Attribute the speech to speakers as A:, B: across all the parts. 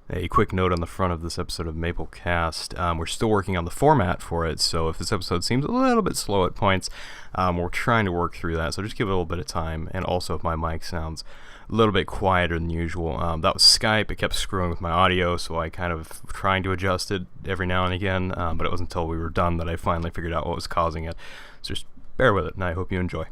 A: A quick note on the front of this episode of Maplecast. We're still working on the format for it, so if this episode seems a little bit slow at points, we're trying to work through that, so just give it a little bit of time. And also, if my mic sounds a little bit quieter than usual, that was Skype. It kept screwing with my audio, so I kind of trying to adjust it every now and again, but it wasn't until we were done that I finally figured out what was causing it. So just bear with it, and I hope you enjoy.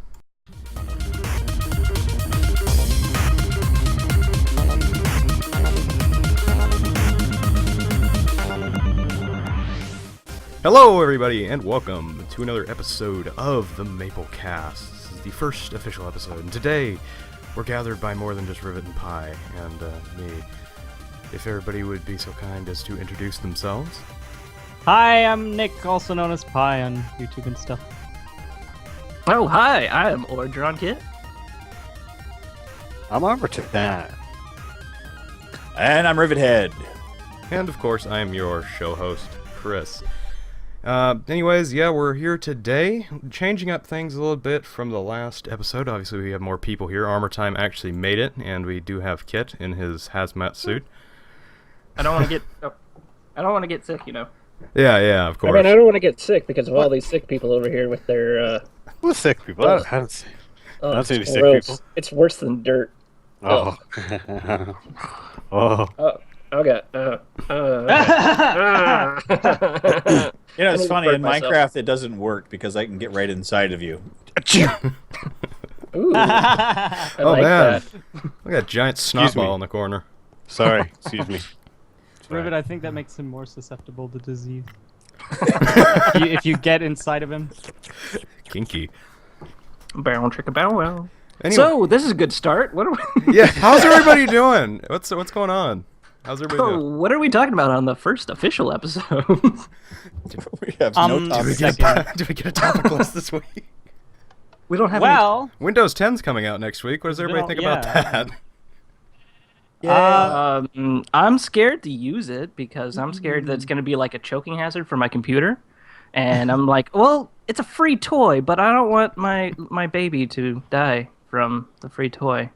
A: Hello everybody, and welcome to another episode of the Maplecast. This is the first official episode, and today we're gathered by more than just Rivet and Pie, and me. If everybody would be so kind as to introduce themselves.
B: Hi, I'm Nick, also known as Pie on YouTube and stuff.
C: Oh, hi, I am Ordron Kit.
D: I'm Armorton.
E: And I'm Rivethead.
A: And of course, I am your show host, Chris. Anyways, yeah, we're here today, changing up things a little bit from the last episode. Obviously, we have more people here. Armor Time actually made it, and we do have Kit in his hazmat suit.
C: I don't want to get sick, you know.
A: Yeah, of course.
C: I don't want to get sick because of all these sick people over here with their.
D: Who's sick people? I don't see any sick
C: gross.
D: people.
C: It's worse than dirt.
D: Oh. Oh.
C: Okay.
E: You know, it's funny, in
C: myself.
E: Minecraft it doesn't work because I can get right inside of you.
C: Ooh, I
A: Oh
C: like
A: man,
C: that.
A: look at that giant snot
D: Excuse me.
A: ball in the corner.
D: Sorry, excuse me.
B: Rivet, I think that makes him more susceptible to disease. if you get inside of him.
A: Kinky.
C: Bow chicka bow wow.
A: Anyway,
C: So this is a good start. What are we?
A: yeah, how's everybody doing? What's going on? How's everybody doing?
C: Oh, what are we talking about on the first official episode?
E: We have no topic.
A: Did we get a topic list this week?
C: We don't have.
B: Well,
A: Windows 10's coming out next week. What does everybody think about that?
C: I'm scared to use it because I'm scared that it's going to be like a choking hazard for my computer. And I'm like, well, it's a free toy, but I don't want my baby to die from the free toy.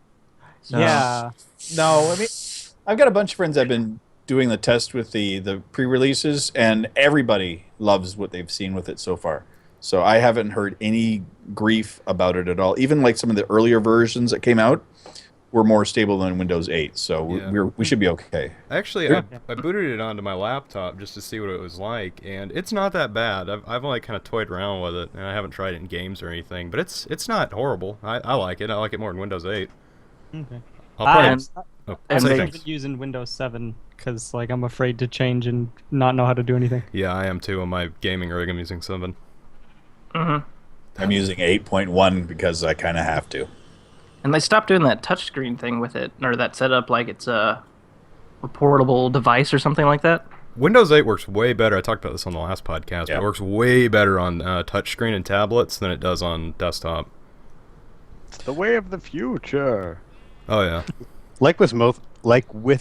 C: So,
B: yeah.
E: No, I mean, I've got a bunch of friends that have been doing the test with the pre-releases, and everybody loves what they've seen with it so far. So I haven't heard any grief about it at all. Even like some of the earlier versions that came out were more stable than Windows 8, so
A: Yeah.
E: we should be okay.
A: Actually, I booted it onto my laptop just to see what it was like, and it's not that bad. I've only kind of toyed around with it, and I haven't tried it in games or anything, but it's not horrible. I like it. I like it more than Windows 8.
B: Okay.
A: I'll probably...
C: And-
A: Oh,
C: and
A: say
C: they-
A: thanks.
B: I've been using Windows 7 because like I'm afraid to change and not know how to do anything.
A: Yeah, I am too. On my gaming rig, I'm using 7.
E: I'm using 8.1 because I kind of have to.
C: And they stopped doing that touchscreen thing with it, or that setup like it's a portable device or something like that.
A: Windows 8 works way better. I talked about this on the last podcast, but
E: Yeah.
A: it works way better on touchscreen and tablets than it does on desktop.
D: It's the way of the future.
A: Oh, yeah.
D: Like with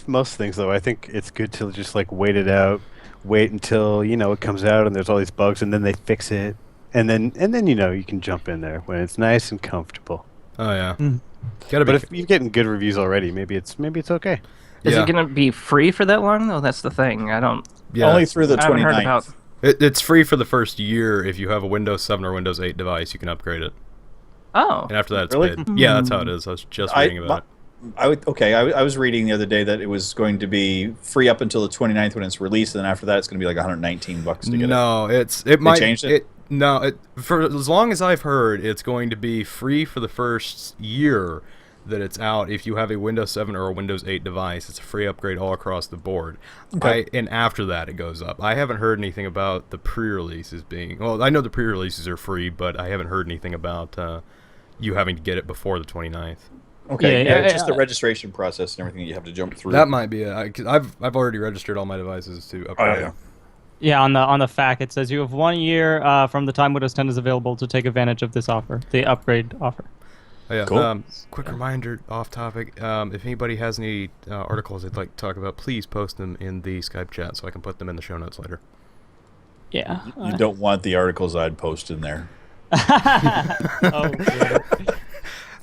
D: most things, though, I think it's good to just like wait it out, wait until it comes out and there's all these bugs, and then they fix it, and then you can jump in there when it's nice and comfortable.
A: Oh, yeah.
B: Mm.
A: Gotta be...
D: But if you're getting good reviews already, maybe it's okay.
C: Is
A: Yeah.
C: it going to be free for that long though? That's the thing. I don't.
A: Yeah.
E: Only through the
C: I haven't heard
E: 29th.
C: about.
A: It's free for the first year. If you have a Windows 7 or Windows 8 device, you can upgrade it.
C: Oh,
A: And after that, it's
E: Really?
A: paid. Yeah, that's how it is. I was just reading about it.
E: I was reading the other day that it was going to be free up until the 29th when it's released, and then after that it's going to be like $119 to get it.
A: No, it might
E: changed it?
A: For as long as I've heard, it's going to be free for the first year that it's out. If you have a Windows 7 or a Windows 8 device, it's a free upgrade all across the board.
E: Okay.
A: And after that, it goes up. I haven't heard anything about the pre-releases being. Well, I know the pre-releases are free, but I haven't heard anything about you having to get it before the 29th.
E: Okay,
B: Yeah,
E: it's just
B: yeah.
E: the registration process and everything that you have to jump through.
A: That might be it. 'Cause I've already registered all my devices to upgrade.
E: yeah.
B: Yeah, on the FAQ it says you have 1 year from the time Windows 10 is available to take advantage of this offer, the upgrade offer.
A: Oh, yeah.
E: Cool.
A: Quick reminder, off topic. If anybody has any articles they'd like to talk about, please post them in the Skype chat so I can put them in the show notes later.
B: Yeah.
E: You don't want the articles I'd post in there.
B: Oh, yeah.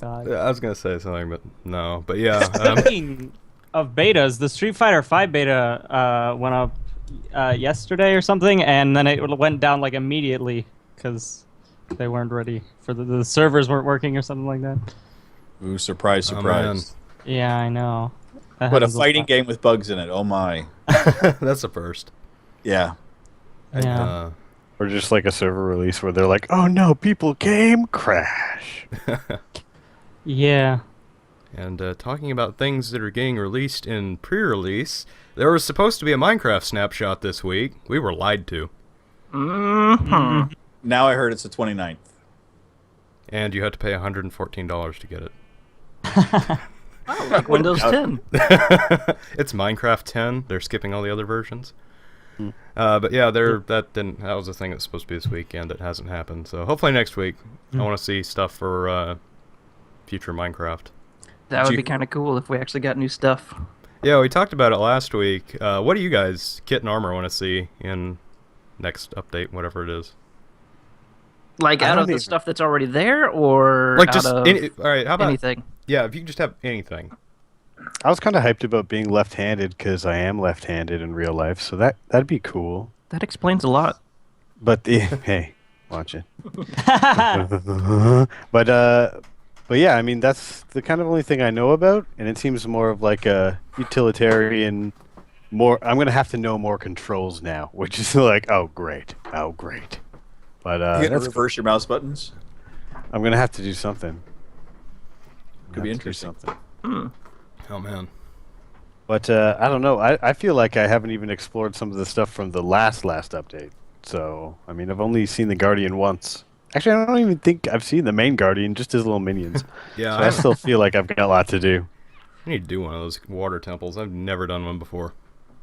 B: God.
A: I was gonna say something, but no. But yeah.
B: Speaking of betas, the Street Fighter 5 beta went up yesterday or something, and then it went down like immediately because they weren't ready for the servers weren't working or something like that.
E: Ooh, surprise,
A: Oh,
E: surprise.
B: Yeah, I know. That
E: What a
B: happens
E: fighting
B: lot.
E: game with bugs in it. Oh my.
A: That's a first.
E: Yeah.
B: Yeah.
D: Or just like a server release where they're like, oh no, people game crash.
B: Yeah.
A: And talking about things that are getting released in pre-release, there was supposed to be a Minecraft snapshot this week. We were lied to.
C: Mm-hmm.
E: Now I heard it's the 29th.
A: And you had to pay $114 to get it.
C: Oh, like Windows 10.
A: It's Minecraft 10. They're skipping all the other versions. But yeah, that was a thing that's supposed to be this weekend that hasn't happened. So hopefully next week, I want to see stuff for future Minecraft.
C: That would be kind of cool if we actually got new stuff.
A: Yeah, we talked about it last week. What do you guys, Kit and Armor, want to see in next update, whatever it is?
C: Like
D: I
C: out
D: don't
C: of the
D: even-
C: stuff that's already there, or
A: Like
C: out
A: just
C: of
A: all right. How about
C: anything?
A: yeah? If you could just have anything.
D: I was kind of hyped about being left-handed because I am left-handed in real life, so that'd be cool.
C: That explains a lot.
D: But hey, watch it. But yeah, I mean that's the kind of only thing I know about, and it seems more of like a utilitarian. More, I'm gonna have to know more controls now, which is like, oh great. But
E: You gonna
D: that's,
E: reverse your mouse buttons?
D: I'm gonna have to do something.
E: Could be
D: Have to do
E: interesting.
D: something.
A: Oh man.
D: But I don't know. I feel like I haven't even explored some of the stuff from the last update. So I mean, I've only seen the Guardian once. Actually, I don't even think I've seen the main Guardian, just his little minions.
A: Yeah,
D: So I still feel like I've got a lot to do.
A: I need to do one of those water temples. I've never done one before.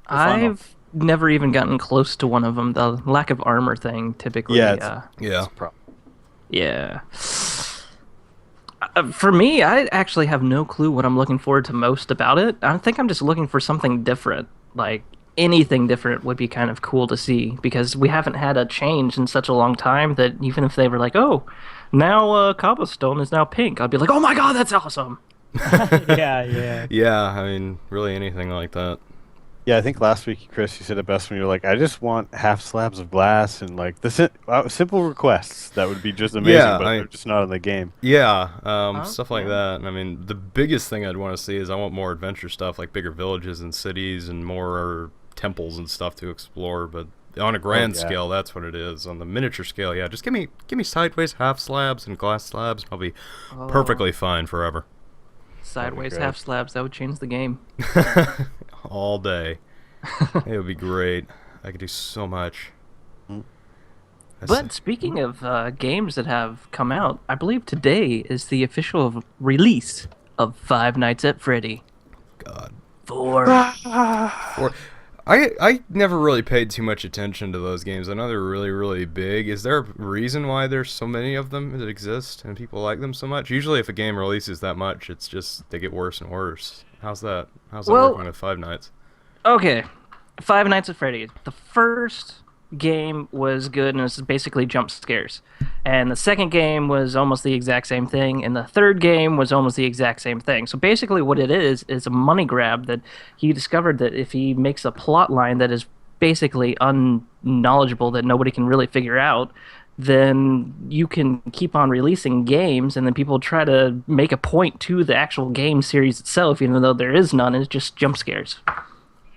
E: fun, though.
C: I've never even gotten close to one of them. The lack of armor thing typically.
D: Yeah, it's-
A: Yeah.
C: Yeah. For me, I actually have no clue what I'm looking forward to most about it. I think I'm just looking for something different. Like, anything different would be kind of cool to see, because we haven't had a change in such a long time that even if they were like, oh, now cobblestone is now pink, I'd be like, oh my god, that's awesome!
B: Yeah.
A: Yeah, I mean, really anything like that.
D: Yeah, I think last week, Chris, you said it best when you were like, I just want half slabs of glass and like the simple requests that would be just amazing,
A: Yeah,
D: but they're just not in the game.
A: Yeah, stuff like
C: yeah.
A: that. I mean, the biggest thing I'd want to see is I want more adventure stuff, like bigger villages and cities and more temples and stuff to explore. But on a grand
D: yeah.
A: scale, that's what it is. On the miniature scale, yeah, just give me sideways half slabs and glass slabs. I'll be perfectly fine forever.
C: Sideways
D: great.
C: half slabs, that would change the game.
A: All day. It would be great. I could do so much.
C: But speaking of games that have come out, I believe today is the official release of Five Nights at Freddy
A: God.
C: 4.
A: Or, I never really paid too much attention to those games. I know they're really, really big. Is there a reason why there's so many of them that exist and people like them so much? Usually if a game releases that much, it's just they get worse and worse. How's that? How's that
C: Well-
A: working with Five Nights?
C: Okay, Five Nights at Freddy. The first game was good and it was basically jump scares. And the second game was almost the exact same thing. And the third game was almost the exact same thing. So basically what it is a money grab that he discovered that if he makes a plot line that is basically unknowledgeable, that nobody can really figure out, then you can keep on releasing games and then people try to make a point to the actual game series itself, even though there is none. It's just jump scares.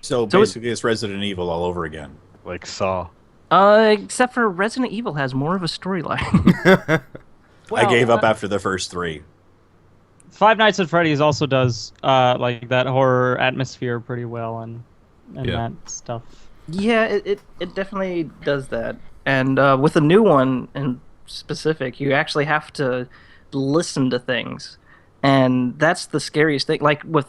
E: So basically, it's Resident Evil all over again.
D: Like Saw.
C: Except for Resident Evil has more of a storyline.
E: I gave up after the first 3.
B: Five Nights at Freddy's also does like that horror atmosphere pretty well and
A: Yeah.
B: that stuff.
C: Yeah, it definitely does that. And with the new one in specific, you actually have to listen to things. And that's the scariest thing. Like with,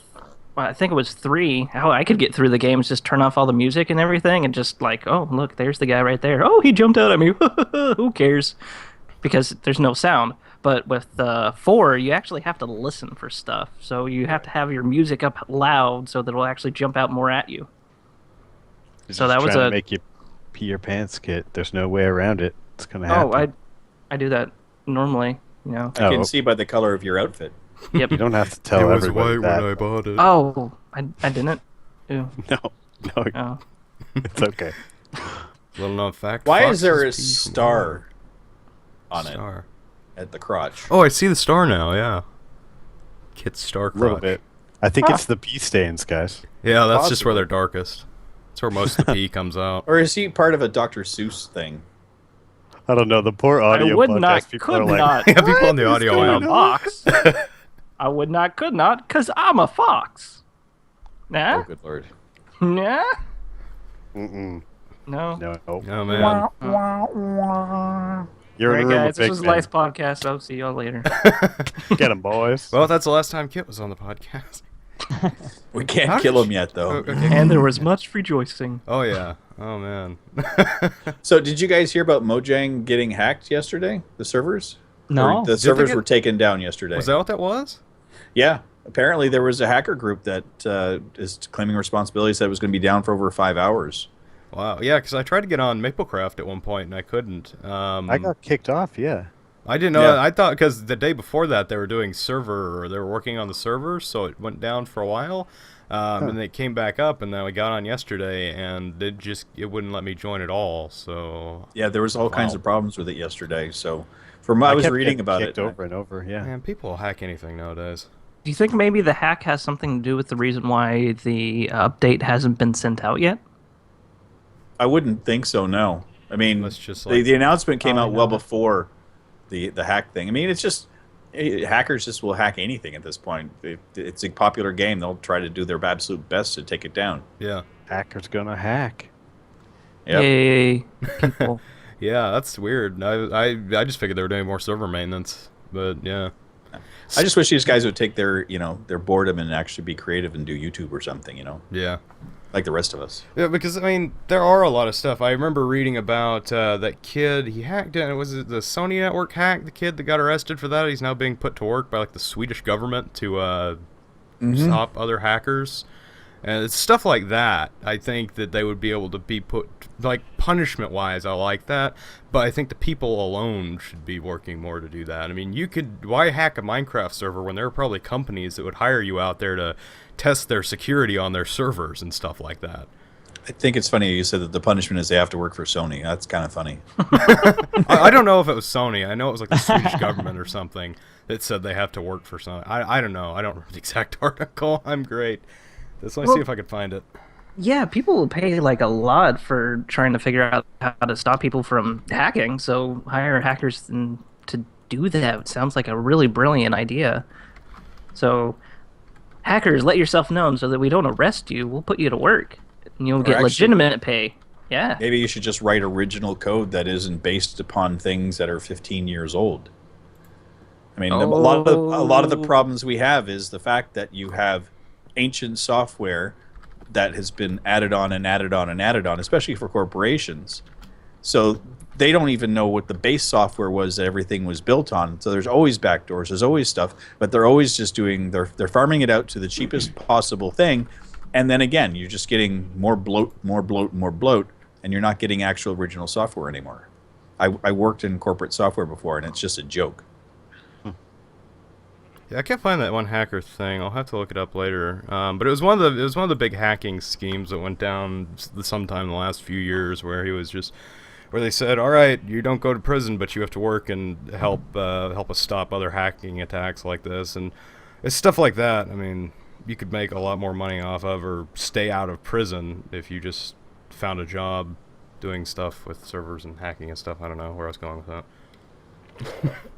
C: I think it was 3, how I could get through the game is just turn off all the music and everything and just like, oh, look, there's the guy right there. Oh, he jumped out at me. Who cares? Because there's no sound. But with 4, you actually have to listen for stuff. So you have to have your music up loud so that it'll actually jump out more at you.
D: It's
C: So
D: just
C: that was
D: trying to
C: a-
D: make you pee your pants, Kit. There's no way around it. It's gonna happen.
C: Oh, I do that normally, you know.
E: I can
D: Oh.
E: see by the color of your outfit.
C: Yep.
D: You don't have to tell everybody that.
A: bought it.
C: Oh, I didn't. Ew.
D: No, no,
C: Oh.
D: it's okay.
A: Little known fact.
E: Why is there a
A: foxes pee from
E: star on
A: star.
E: it at the crotch?
A: Oh, I see the star now. Yeah. Kit's star
D: A little
A: crotch.
D: bit. I think it's the pee stains, guys.
A: Yeah, that's just where
E: Possibly.
A: they're darkest. That's where most of the pee comes out.
E: Or is he part of a Dr. Seuss thing?
D: I don't know. The poor audio
C: I would
D: podcast
C: not,
D: people
C: could
D: are like,
C: not.
A: Yeah, people on the
D: What is
A: audio
D: going
A: end.
C: a
D: on?
C: fox. I would not, could not, because I'm a fox.
E: Oh,
C: Nah?
E: good lord.
C: Nah?
D: Mm-mm.
C: No?
D: No.
A: Oh man.
D: You're in
C: Alright,
D: a room
C: guys,
D: with
C: this
D: big
C: was
D: men.
C: Life's podcast. I'll see y'all later.
D: Get them, boys.
A: Well, that's the last time Kit was on the podcast.
E: We can't
A: How
E: kill
A: did
E: him yet, though.
A: Okay.
C: And there was much rejoicing.
A: Oh yeah. Oh man.
E: So, did you guys hear about Mojang getting hacked yesterday? The servers?
B: No.
E: Or the
A: they
E: servers
A: get-
E: were taken down yesterday.
A: Was that what that was?
E: Yeah. Apparently, there was a hacker group that is claiming responsibility. Said it was going to be down for over 5 hours.
A: Wow. Yeah, because I tried to get on Maplecraft at one point and I couldn't.
D: I got kicked off, yeah.
A: I didn't know.
E: Yeah.
A: I thought because the day before that they were doing server, or they were working on the server, so it went down for a while, and it came back up, and then we got on yesterday, and it wouldn't let me join at all. So
E: Yeah, there was all kinds
A: Wow.
E: of problems with it yesterday. So, from what I was
D: kept
E: reading
D: getting
E: about
D: kicked
E: it,
D: over and over, yeah.
A: man, people will hack anything nowadays.
C: Do you think maybe the hack has something to do with the reason why the update hasn't been sent out yet?
E: I wouldn't think so. No, I mean,
A: That's just
E: the,
A: like-
E: the announcement came out
B: Probably
E: well
B: not.
E: before the hack thing. I mean, it's just hackers just will hack anything at this point. It's a popular game. They'll try to do their absolute best to take it down.
A: Yeah.
D: Hacker's gonna hack.
E: Yep.
C: Yay, people.
A: Yeah, that's weird. I just figured they were doing more server maintenance, but yeah.
E: I just wish these guys would take their their boredom and actually be creative and do YouTube or something.
A: Yeah.
E: Like the rest of us.
A: Yeah, because I mean, there are a lot of stuff. I remember reading about that kid. He hacked it. Was it the Sony network hack? The kid that got arrested for that. He's now being put to work by like the Swedish government to stop other hackers. And it's stuff like that. I think that they would be able to be put, like, punishment-wise, I like that. But I think the people alone should be working more to do that. I mean, why hack a Minecraft server when there are probably companies that would hire you out there to test their security on their servers and stuff like that?
E: I think it's funny you said that the punishment is they have to work for Sony. That's kind of funny.
A: I don't know if it was Sony. I know it was like the Swedish government or something that said they have to work for Sony. I don't know. I don't remember the exact article. I'm great. Let's see if I can find it.
C: Yeah, people will pay like a lot for trying to figure out how to stop people from hacking. So hire hackers to do that. Sounds like a really brilliant idea. So hackers, let yourself known so that we don't arrest you. We'll put you to work, and you'll get
E: actually-
C: legitimate pay. Yeah.
E: Maybe you should just write original code that isn't based upon things that are 15 years old. I mean, a lot of the problems we have is the fact that you have ancient software that has been added on and added on and added on, especially for corporations. So they don't even know what the base software was that everything was built on. So there's always backdoors, there's always stuff, but they're always just they're farming it out to the cheapest possible thing. And then again, you're just getting more bloat, and you're not getting actual original software anymore. I worked in corporate software before, and it's just a joke.
A: Yeah, I can't find that one hacker thing. I'll have to look it up later. But it was one of the big hacking schemes that went down sometime in the last few years, where they said, all right, you don't go to prison, but you have to work and help us stop other hacking attacks like this, and it's stuff like that. I mean, you could make a lot more money off of, or stay out of prison if you just found a job doing stuff with servers and hacking and stuff. I don't know where I was going with that.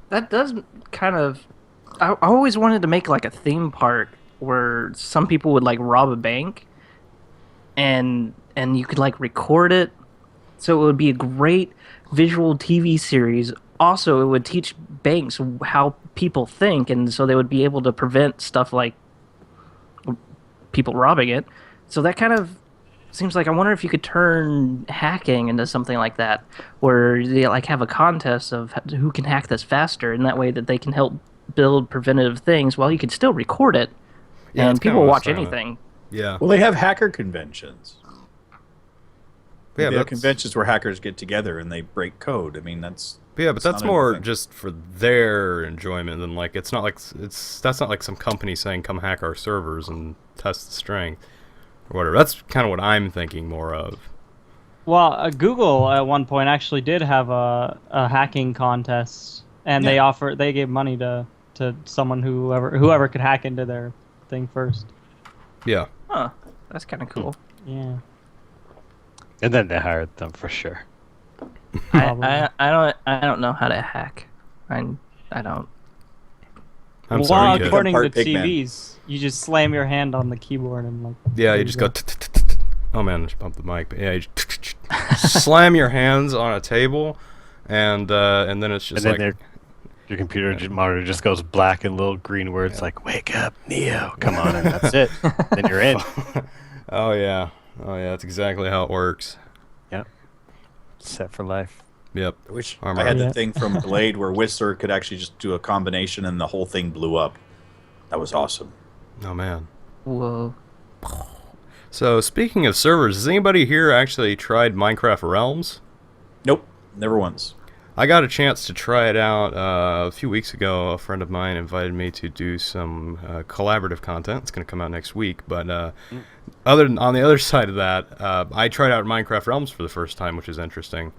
C: That does kind of. I always wanted to make like a theme park where some people would like rob a bank, and you could like record it, so it would be a great visual TV series. Also, it would teach banks how people think, and so they would be able to prevent stuff like people robbing it. So that kind of seems like, I wonder if you could turn hacking into something like that, where they like have a contest of who can hack this faster, and that way that they can help build preventative things while you could still record it,
A: Yeah,
C: and
A: that's kinda
C: people
A: what I was
C: watch
A: talking about.
C: anything.
A: Yeah.
E: Well, they have hacker conventions.
A: Yeah,
E: There are
A: but
E: conventions where hackers get together and they break code. I mean, that's
A: that's
E: not a new
A: more
E: thing.
A: just for their enjoyment than like that's not like some company saying come hack our servers and test the strength or whatever. That's kind of what I'm thinking more of.
B: Well, Google at one point actually did have a hacking contest, and
E: Yeah.
B: they gave money to someone whoever could hack into their thing first.
A: Yeah.
C: Huh. That's kind of cool.
B: Yeah.
D: And then they hired them for sure.
B: Probably.
C: I don't know how to hack. I don't.
A: I'm
B: Well,
A: sorry, kid.
B: according to
E: Part pigman.
B: TVs, you just slam your hand on the keyboard and like.
A: Yeah,
B: there
A: you just go. Oh man, I just bumped the mic. But yeah, you just slam your hands on a table, and then it's just
D: And then
A: like
D: your computer monitor just goes black and little green words like "Wake up, Neo, come on," and that's it. Then you're in.
A: oh yeah, that's exactly how it works.
D: Yep. Set for life.
A: Yep.
E: I wish
A: Armor.
E: I had
B: Yeah.
E: the thing from Blade where Whistler could actually just do a combination and the whole thing blew up. That was awesome.
A: Oh man.
C: Whoa.
A: So speaking of servers, has anybody here actually tried Minecraft Realms?
E: Nope, never once.
A: I got a chance to try it out a few weeks ago. A friend of mine invited me to do some collaborative content. It's going to come out next week. But on the other side of that, I tried out Minecraft Realms for the first time, which is interesting.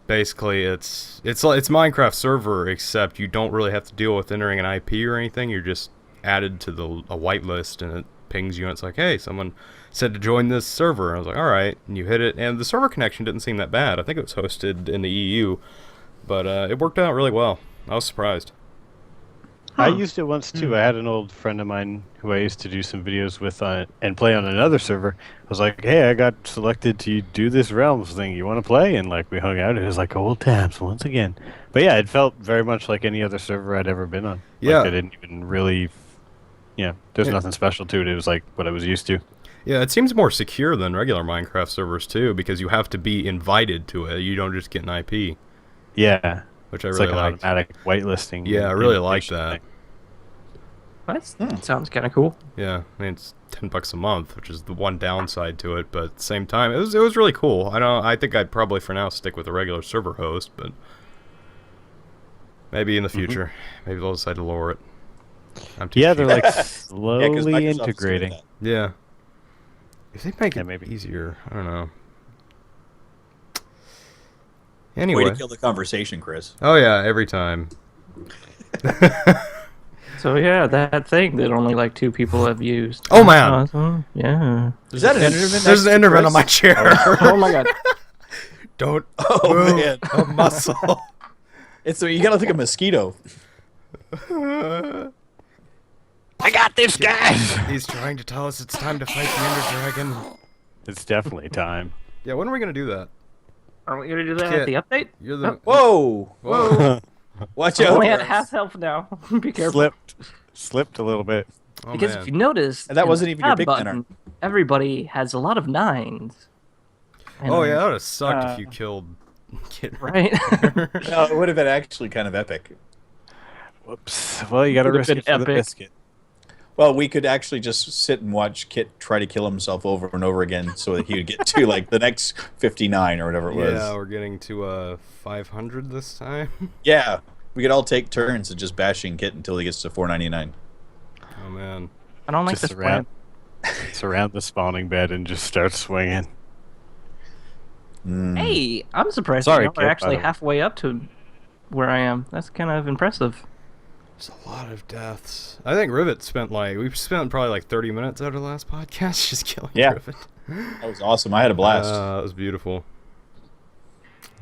A: Basically, it's Minecraft server, except you don't really have to deal with entering an IP or anything. You're just added to a whitelist, and it pings you, and it's like, hey, someone said to join this server. And I was like, all right, and you hit it, and the server connection didn't seem that bad. I think it was hosted in the EU, but it worked out really well. I was surprised.
D: I used it once too. I had an old friend of mine who I used to do some videos with and play on another server. I was like, "Hey, I got selected to do this Realms thing. You want to play?" And like we hung out. It was like old times once again. But yeah, it felt very much like any other server I'd ever been on.
A: Yeah.
D: Like I didn't even really. Yeah, there's
A: Yeah.
D: nothing special to it. It was like what I was used to.
A: Yeah, it seems more secure than regular Minecraft servers too, because you have to be invited to it. You don't just get an IP,
D: Yeah,
A: which I
D: it's
A: really
D: like an
A: liked.
D: automatic whitelisting.
A: Yeah, I really like
D: invitation
A: that.
D: thing.
C: That sounds kind of cool.
A: Yeah, I mean it's $10 a month, which is the one downside to it, but at the same time, it was really cool. I think I'd probably for now stick with a regular server host, but maybe in the future, maybe they'll decide to lower it. I'm too
D: Yeah,
A: cheap.
D: they're like
E: Yeah, 'cause
D: slowly
E: Microsoft's good at
D: integrating.
E: that.
A: Yeah. If they make
D: Yeah,
A: it
D: maybe.
A: easier, I don't know.
E: Way
A: Anyway.
E: to kill the conversation, Chris.
A: Oh yeah, every time.
C: So yeah, that thing that only like 2 people have used.
A: Oh, man.
C: Awesome. Yeah.
E: Is that an Enderman?
A: There's an Enderman on my chair.
C: Oh my god.
A: Don't
E: Oh
A: move
E: man,
A: a muscle.
E: it's you gotta think a mosquito.
D: I got this guy.
A: He's trying to tell us it's time to fight the Ender Dragon.
D: It's definitely time.
A: Yeah, when are we gonna do that?
C: Are we gonna do that
A: Kit.
C: at the update?
A: You're the
E: Whoa,
A: Whoa.
E: watch
C: I'm
E: out!
C: only at
E: Chris.
C: half health now. Be careful.
D: Slipped a little bit.
A: Oh,
C: Because
A: man.
C: if you notice,
E: And that
C: in
E: wasn't
C: the
E: even your
C: tab
E: big
C: button,
E: banner.
C: everybody has a lot of 9s. And,
A: Oh yeah, that would have sucked if
B: Uh,
A: you killed Kid.
C: Right?
E: No, it would have been actually kind of epic.
D: Whoops. Well, you got to
C: Would've
D: risk it
C: been
D: for the
C: epic.
D: biscuit.
E: Well, we could actually just sit and watch Kit try to kill himself over and over again, so that he would get to like the next 59 or whatever it was.
A: Yeah, we're getting to 500 this time.
E: Yeah, we could all take turns of just bashing Kit until he gets to 499.
A: Oh man.
C: I don't like
D: Just
C: this plan.
D: surround the spawning bed and just start swinging.
E: Mm.
C: Hey, I'm surprised
D: Sorry,
C: we're
D: Kit, by
C: actually
D: the way.
C: halfway up to where I am. That's kind of impressive.
A: There's a lot of deaths. I think Rivet we've spent probably like 30 minutes out of the last podcast just killing
E: Yeah.
A: Rivet.
E: That was awesome. I had a blast.
A: That was beautiful.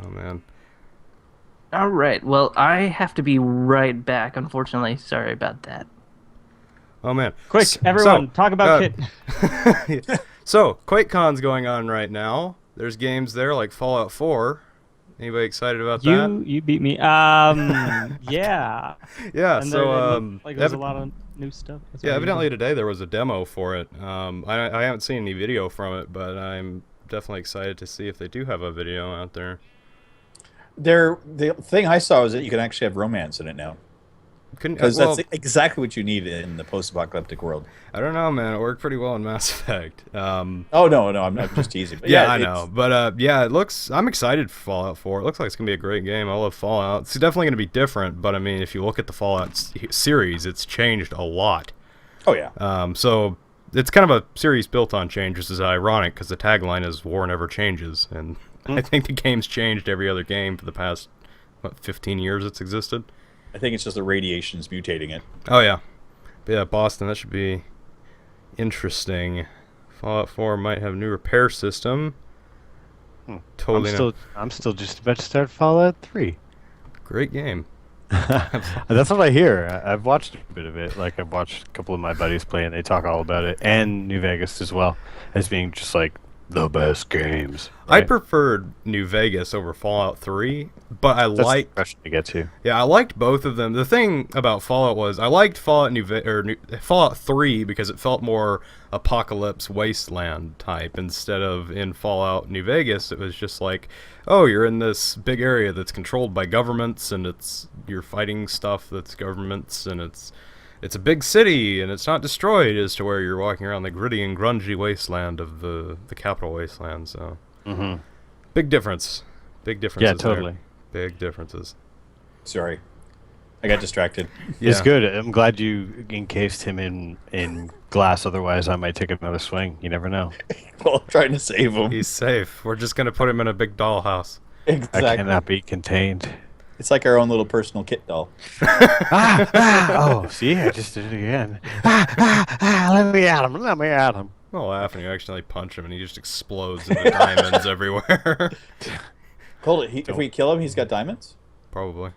A: Oh man.
C: All right. Well, I have to be right back. Unfortunately, sorry about that.
A: Oh man.
B: Quick, everyone,
A: So,
B: talk about Kit.
A: So, QuakeCon's going on right now. There's games there like Fallout 4. Anybody excited about that?
B: You beat me. Yeah.
A: Yeah,
B: And there
A: so
B: looked like there's a lot of new stuff. That's
A: yeah,
B: what I
A: evidently today there was a demo for it. I haven't seen any video from it, but I'm definitely excited to see if they do have a video out there.
E: The thing I saw is that you can actually have romance in it now.
A: Couldn't
E: Because
A: well,
E: that's exactly what you need in the post-apocalyptic world.
A: I don't know, man. It worked pretty well in Mass Effect.
E: Oh no, I'm just teasing. But
A: Yeah, I
E: it's-
A: know. But yeah, it looks. I'm excited for Fallout 4. It looks like it's gonna be a great game. I love Fallout. It's definitely gonna be different. But I mean, if you look at the Fallout series, it's changed a lot.
E: Oh yeah.
A: So it's kind of a series built on change, which is ironic because the tagline is "War never changes," and I think the game's changed every other game for the past 15 years it's existed.
E: I think it's just the radiation's mutating it.
A: Oh yeah, but yeah, Boston. That should be interesting. Fallout 4 might have a new repair system. Totally.
D: I'm still just about to start Fallout 3.
A: Great game.
D: That's what I hear. I've watched a bit of it. Like I've watched a couple of my buddies play, and they talk all about it, and New Vegas as well as being just like the best games.
A: I
D: right?
A: preferred New Vegas over Fallout 3, but I
D: That's
A: liked.
D: the question to get to.
A: Yeah, I liked both of them. The thing about Fallout was I liked Fallout Fallout 3 because it felt more apocalypse wasteland type instead of in Fallout New Vegas. It was just like, oh, you're in this big area that's controlled by governments, and you're fighting stuff that's governments, and it's a big city, and it's not destroyed as to where you're walking around the gritty and grungy wasteland of the capital wasteland. So big difference. Big differences.
D: Yeah, totally.
A: There. Big differences.
E: Sorry, I got distracted.
D: It's
A: Yeah.
D: good. I'm glad you encased him in glass. Otherwise, I might take another swing. You never know.
E: Well, I'm trying to save him.
A: He's safe. We're just gonna put him in a big dollhouse.
E: Exactly.
D: I cannot be contained.
E: It's like our own little personal kit doll.
D: Oh, see, I just did it again. Let me at him. Let me at him.
A: I'm not laughing. You accidentally punch him, and he just explodes into diamonds everywhere.
E: Hold it. If we kill him, he's got diamonds.
A: Probably.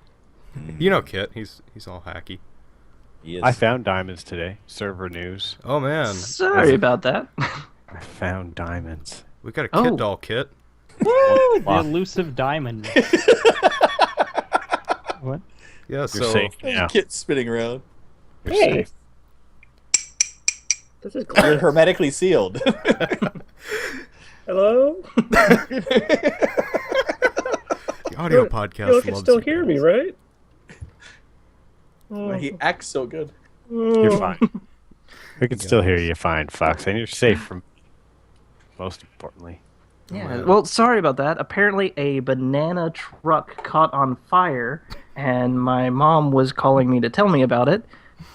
A: You know, Kit. He's all hacky.
E: He is.
D: I found diamonds today. Server news.
A: Oh man.
C: Sorry about that.
D: I found diamonds.
A: We got a
C: Oh.
A: Kit doll, Kit.
B: The
D: Wow.
B: elusive diamond. What?
A: Yeah.
D: You're
A: So
D: safe now.
E: Kit spinning around.
D: You're safe.
C: This is
E: You're hermetically sealed.
C: Hello?
A: the audio podcast loves you guys.
C: right?
E: He acts so good.
D: You're fine. We can still hear you fine, Fox, and you're safe from. Most importantly.
C: Yeah.
A: man.
C: Well, sorry about that. Apparently, a banana truck caught on fire, and my mom was calling me to tell me about it.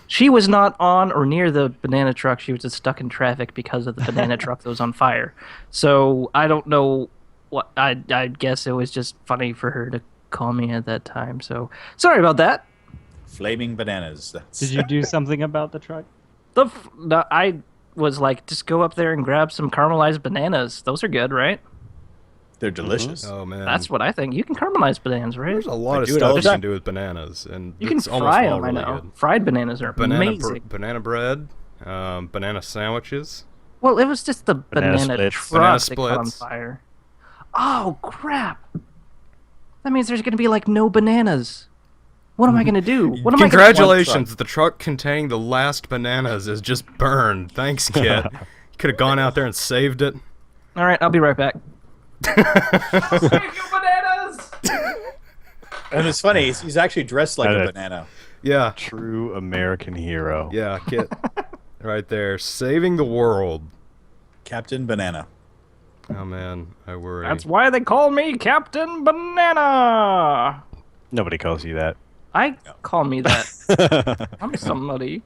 C: She was not on or near the banana truck. She was just stuck in traffic because of the banana truck that was on fire. So I don't know what. I guess it was just funny for her to call me at that time. So sorry about that.
E: Flaming bananas. That's...
B: Did you do something about the truck?
C: I was like, just go up there and grab some caramelized bananas. Those are good, right?
E: They're delicious.
A: Oh man.
C: That's what I think. You can caramelize bananas, right?
A: There's a lot of
E: do it all
A: stuff
E: the
A: you
E: time.
A: can do with bananas, and
C: You can
A: it's almost
C: fry
A: all
C: them,
A: really
C: I know.
A: good.
C: Fried bananas are amazing.
A: Banana bread, banana sandwiches.
C: Well, it was just the
D: Banana
C: banana,
D: splits.
C: truck
A: Banana
C: that caught on
A: splits.
C: fire. Oh, crap. That means there's going to be, like, no bananas. What am I going to do? What am I gonna
A: Congratulations! The truck containing the last bananas is just burned. Thanks, Kit. You could have gone out there and saved it.
C: All right, I'll be right back.
E: And it's funny. He's actually dressed like a
D: That is-
E: banana.
A: Yeah,
D: True American hero.
A: yeah, Kit. Right there, saving the world.
E: Captain Banana.
A: Oh man, I worry.
C: That's why they call me Captain Banana.
D: Nobody calls you that.
C: I call me that. I'm somebody.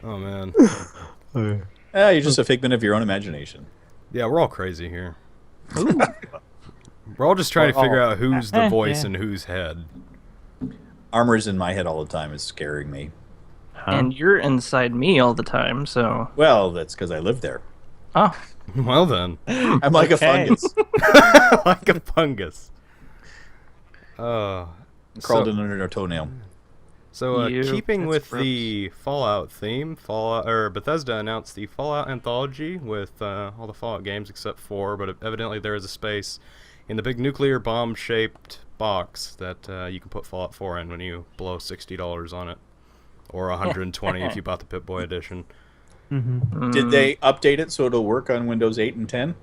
A: Oh man.
E: You're just a figment of your own imagination.
A: Yeah, we're all crazy here. We're all just trying to figure out who's the voice
B: Yeah.
A: in whose head.
E: Armor's in my head all the time. It's scaring me.
C: And you're inside me all the time, so...
E: Well, that's because I live there.
C: Oh,
A: Well then,
E: I'm like a
B: Okay.
E: fungus.
A: like a fungus.
E: Crawled in under a toenail.
A: So,
C: You-
A: keeping
C: that's
A: with the Fallout theme, Bethesda announced the Fallout anthology with all the Fallout games except 4, but evidently there is a space in the big nuclear bomb-shaped box that you can put Fallout 4 in when you blow $60 on it, or $120 if you bought the Pip-Boy edition.
E: Did they update it so it'll work on Windows 8 and 10?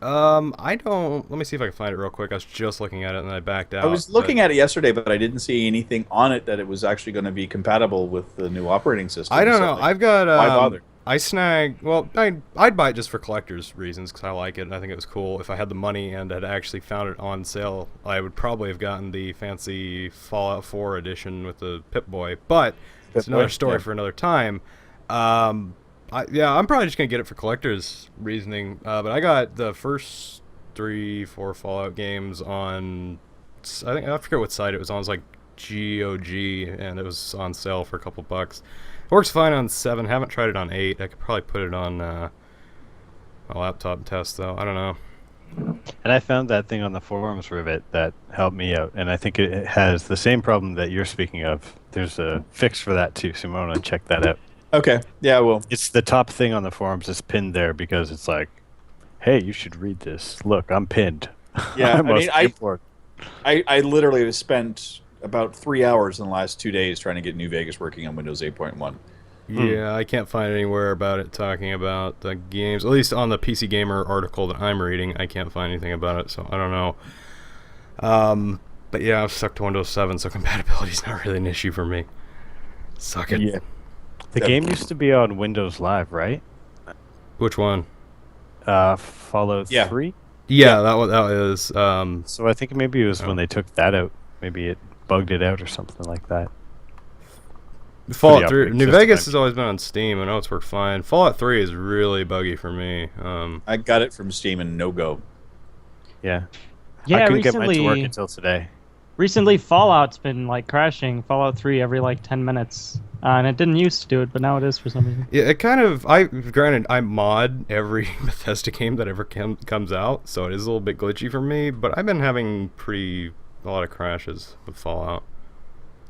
A: I don't. Let me see if I can find it real quick. I was just looking at it and then I backed out.
E: I was looking at it yesterday, but I didn't see anything on it that it was actually going to be compatible with the new operating system.
A: I don't
E: So,
A: know.
E: like,
A: I've got.
E: why bother?
A: I snagged. Well, I'd buy it just for collector's reasons because I like it and I think it was cool. If I had the money and had actually found it on sale, I would probably have gotten the fancy Fallout 4 edition with the Pip-Boy. But it's another
E: Pip-Boy,
A: story
E: yeah.
A: for another time. I'm probably just gonna get it for collector's reasoning. But I got the first 3-4 Fallout games on. I forget what site it was on. It was like GOG, and it was on sale for a couple bucks. It works fine on 7. Haven't tried it on 8. I could probably put it on a laptop test, though. I don't know.
D: And I found that thing on the forums, Rivet, that helped me out. And I think it has the same problem that you're speaking of. There's a fix for that, too, so you might want to check that out.
E: Okay. Yeah, well,
D: It's the top thing on the forums is pinned there because it's like, hey, you should read this. Look, I'm pinned.
E: yeah.
D: Important.
E: I literally have spent about 3 hours in the last 2 days trying to get New Vegas working on Windows 8.1.
A: Yeah, I can't find anywhere about it talking about the games. At least on the PC Gamer article that I'm reading, I can't find anything about it, so I don't know. But yeah, I've stuck to Windows 7, so compatibility's not really an issue for me. Suck it.
D: Yeah. The game used to be on Windows Live, right?
A: Which one?
D: Fallout
E: Yeah.
D: 3?
A: Yeah, that is.
D: So I think maybe it was when they took that out. Maybe it bugged it out or something like that.
A: Fallout 3.
D: operating
A: New
D: system,
A: Vegas
D: I'm
A: has always been on Steam. I know it's worked fine. Fallout 3 is really buggy for me.
E: I got it from Steam and no go.
D: Yeah.
B: Yeah,
D: I couldn't get mine to work
B: recently,
D: until today.
B: recently Fallout's been like crashing. Fallout 3 every like 10 minutes, and it didn't used to do it, but now it is for some reason.
A: Yeah, it kind of. Granted, I mod every Bethesda game that ever comes out, so it is a little bit glitchy for me. But I've been having a lot of crashes with Fallout.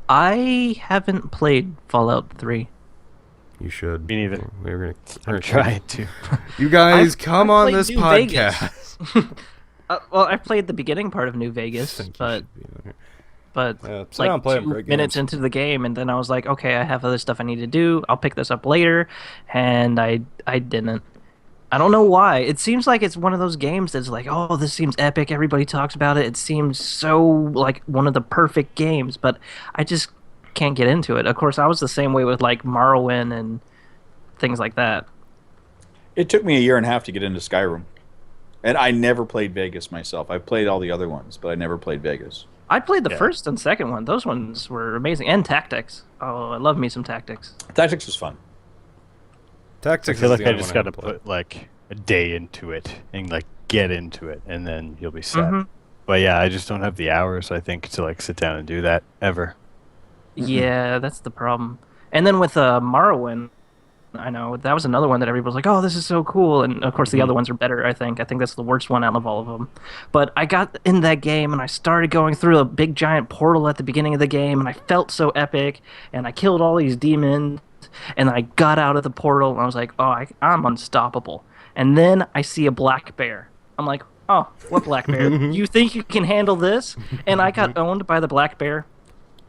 C: I haven't played Fallout 3.
A: You should.
D: Me neither.
A: We're
D: I'm
A: gonna
D: trying to.
A: You guys, come on
C: played
A: this
C: New Vegas.
A: podcast.
C: Well, I played the beginning part of New Vegas,
A: Think you
C: but
A: should be on here.
C: but
A: Yeah, sit down
C: like
A: and play 'em,
C: 2
A: great
C: minutes
A: games.
C: into the game, and then I was like, okay, I have other stuff I need to do. I'll pick this up later, and I didn't. I don't know why. It seems like it's one of those games that's like, oh, this seems epic. Everybody talks about it. It seems so like one of the perfect games, but I just can't get into it. Of course, I was the same way with like Morrowind and things like that.
E: It took me a year and a half to get into Skyrim. And I never played Vegas myself. I played all the other ones, but I never played Vegas.
C: I played the
D: Yeah.
C: first and second one. Those ones were amazing. And Tactics. Oh, I love me some Tactics.
E: Tactics was fun.
D: I
A: Tactics
D: feel
A: is
D: like
A: the
D: I
A: only
D: just
A: one
D: got to
A: haven't played.
D: put like a day into it and like get into it, and then you'll be set.
C: Mhm.
D: But yeah, I just don't have the hours, I think, to like sit down and do that ever.
C: Yeah, that's the problem. And then with Morrowind, I know that was another one that everybody was like, "Oh, this is so cool!" And of course, the other ones are better. I think that's the worst one out of all of them. But I got in that game and I started going through a big giant portal at the beginning of the game, and I felt so epic. And I killed all these demons, and I got out of the portal, and I was like, "Oh, I'm unstoppable." And then I see a black bear. I'm like, "Oh, what black bear? You think you can handle this?" And I got owned by the black bear.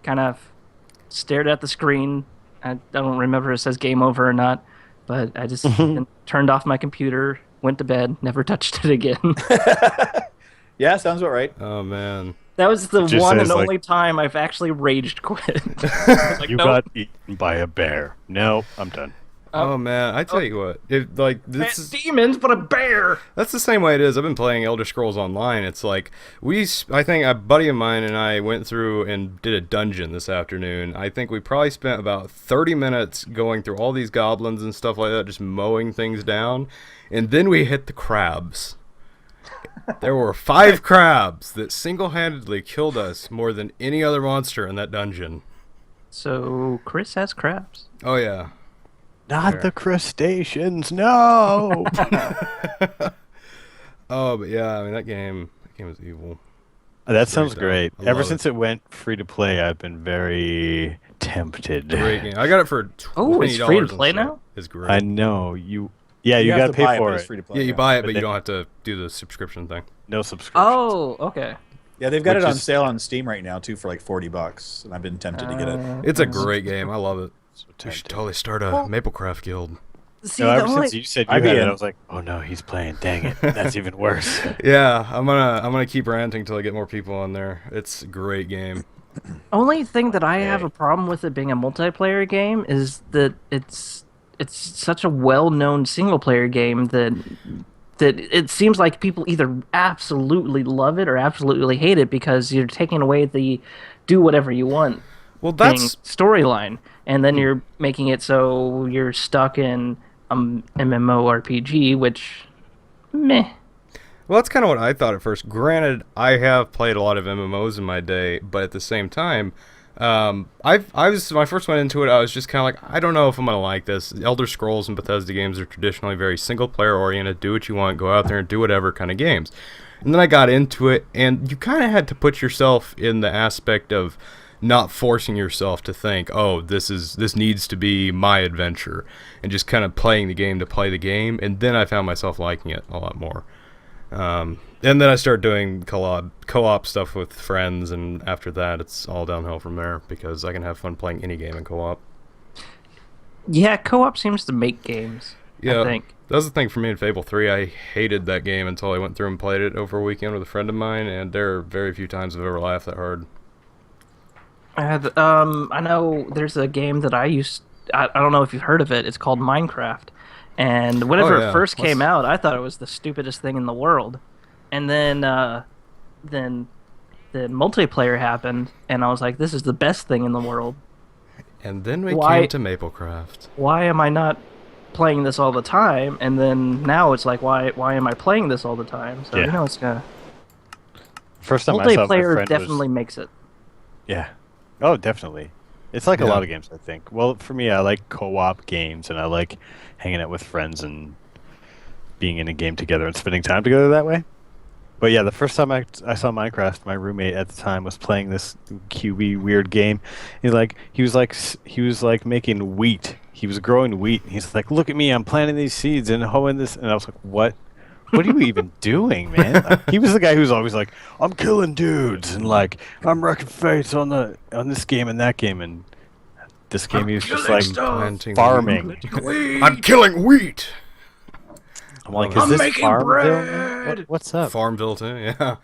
C: Kind of stared at the screen. I don't remember if it says game over or not, but I just turned off my computer, went to bed, never touched it again.
E: Yeah, sounds about right.
A: Oh man.
C: That was the
D: just
C: one
D: says,
C: and
D: like-
C: only time I've actually raged quit. I was like,
D: You
C: nope.
D: got eaten by a bear. No, I'm done.
A: Oh man, I tell you what, this is
C: demons, but a bear.
A: that's the same way it is. I've been playing Elder Scrolls Online. It's like I think a buddy of mine and I went through and did a dungeon this afternoon. I think we probably spent about 30 minutes going through all these goblins and stuff like that, just mowing things down, and then we hit the crabs. There were 5 crabs that single-handedly killed us more than any other monster in that dungeon.
C: So Chris has crabs.
A: Oh yeah.
D: Not the crustaceans, no!
A: Oh, but yeah, I mean that game was evil.
D: That sounds
A: dumb.
D: great.
A: I
D: Ever
A: love
D: since it went free to play, I've been very tempted.
A: Great game. I got it for $20.
C: Oh, it's free to
A: on
C: play
A: sale.
C: now?
A: It's great.
D: I know you. Yeah, you,
E: have
D: gotta
E: to
D: pay
E: buy
D: for
E: but it's
D: it.
E: free to play.
A: Yeah, you buy it,
D: But
A: but
D: they-
A: you don't have to do the subscription thing.
D: No subscription.
C: Oh, okay.
E: Yeah, they've got
D: Which
E: it on
D: is-
E: sale on Steam right now too for like $40, and I've been tempted to get it.
A: It's a great game. I love it.
D: So
A: We should
D: tempting.
A: totally start a
C: Well-
A: Maplecraft guild.
C: See,
D: No,
C: the
D: ever
C: only
D: since you said
E: I'd
D: you
E: be
D: had it,
E: in.
D: I was like, oh no, he's playing. Dang it, that's even worse.
A: Yeah, I'm gonna keep ranting till I get more people on there. It's a great game.
C: only thing that I have
D: Okay.
C: a problem with it being a multiplayer game is that it's such a well-known single-player game that it seems like people either absolutely love it or absolutely hate it because you're taking away the do whatever you want
A: Well,
C: thing
A: that's
C: storyline, and then you're making it so you're stuck in MMORPG, which meh.
A: Well, that's kind of what I thought at first. Granted, I have played a lot of MMOs in my day, but at the same time, I was when I first went into it, I was just kind of like, I don't know if I'm gonna like this. Elder Scrolls and Bethesda games are traditionally very single player oriented, do what you want, go out there and do whatever kind of games. And then I got into it, and you kind of had to put yourself in the aspect of not forcing yourself to think, oh, this needs to be my adventure, and just kind of playing the game to play the game. And then I found myself liking it a lot more. And then I started doing co-op stuff with friends, and after that, it's all downhill from there because I can have fun playing any game in co-op.
C: Yeah, co-op seems to make games.
A: Yeah,
C: I think.
A: that was the thing for me in Fable 3. I hated that game until I went through and played it over a weekend with a friend of mine, and there are very few times I've ever laughed that hard.
C: I know there's a game that I don't know if you've heard of it. It's called Minecraft. And whenever
A: Oh, yeah.
C: it first came out, I thought it was the stupidest thing in the world. And then the multiplayer happened, and I was like, this is the best thing in the world.
A: And then we
C: Why-
A: came to Maplecraft.
C: Why am I not playing this all the time? And then now it's like, why am I playing this all the time? So,
D: Yeah.
C: it's gonna...
D: First time I saw my
C: Multiplayer
D: friend
C: definitely
D: was,
C: makes it.
D: yeah. Oh, definitely. It's like a
A: Yeah.
D: lot of games, I think. Well, for me, I like co-op games, and I like hanging out with friends and being in a game together and spending time together that way. But yeah, the first time I saw Minecraft, my roommate at the time was playing this QB weird game. He was like making wheat. He was growing wheat. He's like, "Look at me, I'm planting these seeds and hoeing this." And I was like, "What? What are you even doing, man?" He was the guy who's always like, "I'm killing dudes and like I'm wrecking face on this game and that game." And this game, he was just like
A: Planting
D: farming.
A: I'm killing wheat!
D: I'm like,
A: I'm
D: "Is this
C: making
D: Farmville?
C: bread!"
D: What's up?"
A: Farmville too, yeah.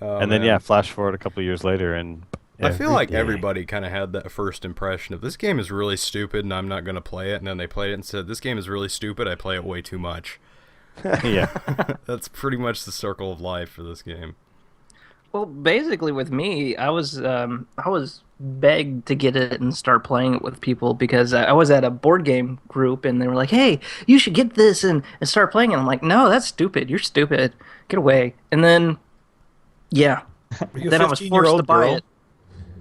A: Oh,
D: And then
A: man.
D: yeah, flash forward a couple years later, and
A: I feel like
D: day-
A: everybody kind of had that first impression of this game is really stupid and I'm not going to play it. And then they played it and said, this game is really stupid. I play it way too much.
D: yeah,
A: That's pretty much the circle of life for this game.
C: Well, basically with me, I was begged to get it and start playing it with people because I was at a board game group and they were like, "Hey, you should get this and start playing it." I'm like, "No, that's stupid. You're stupid. Get away." And then, yeah,
E: Are you a
C: then I was forced to
E: 15-year-old
C: buy
E: girl?
C: it.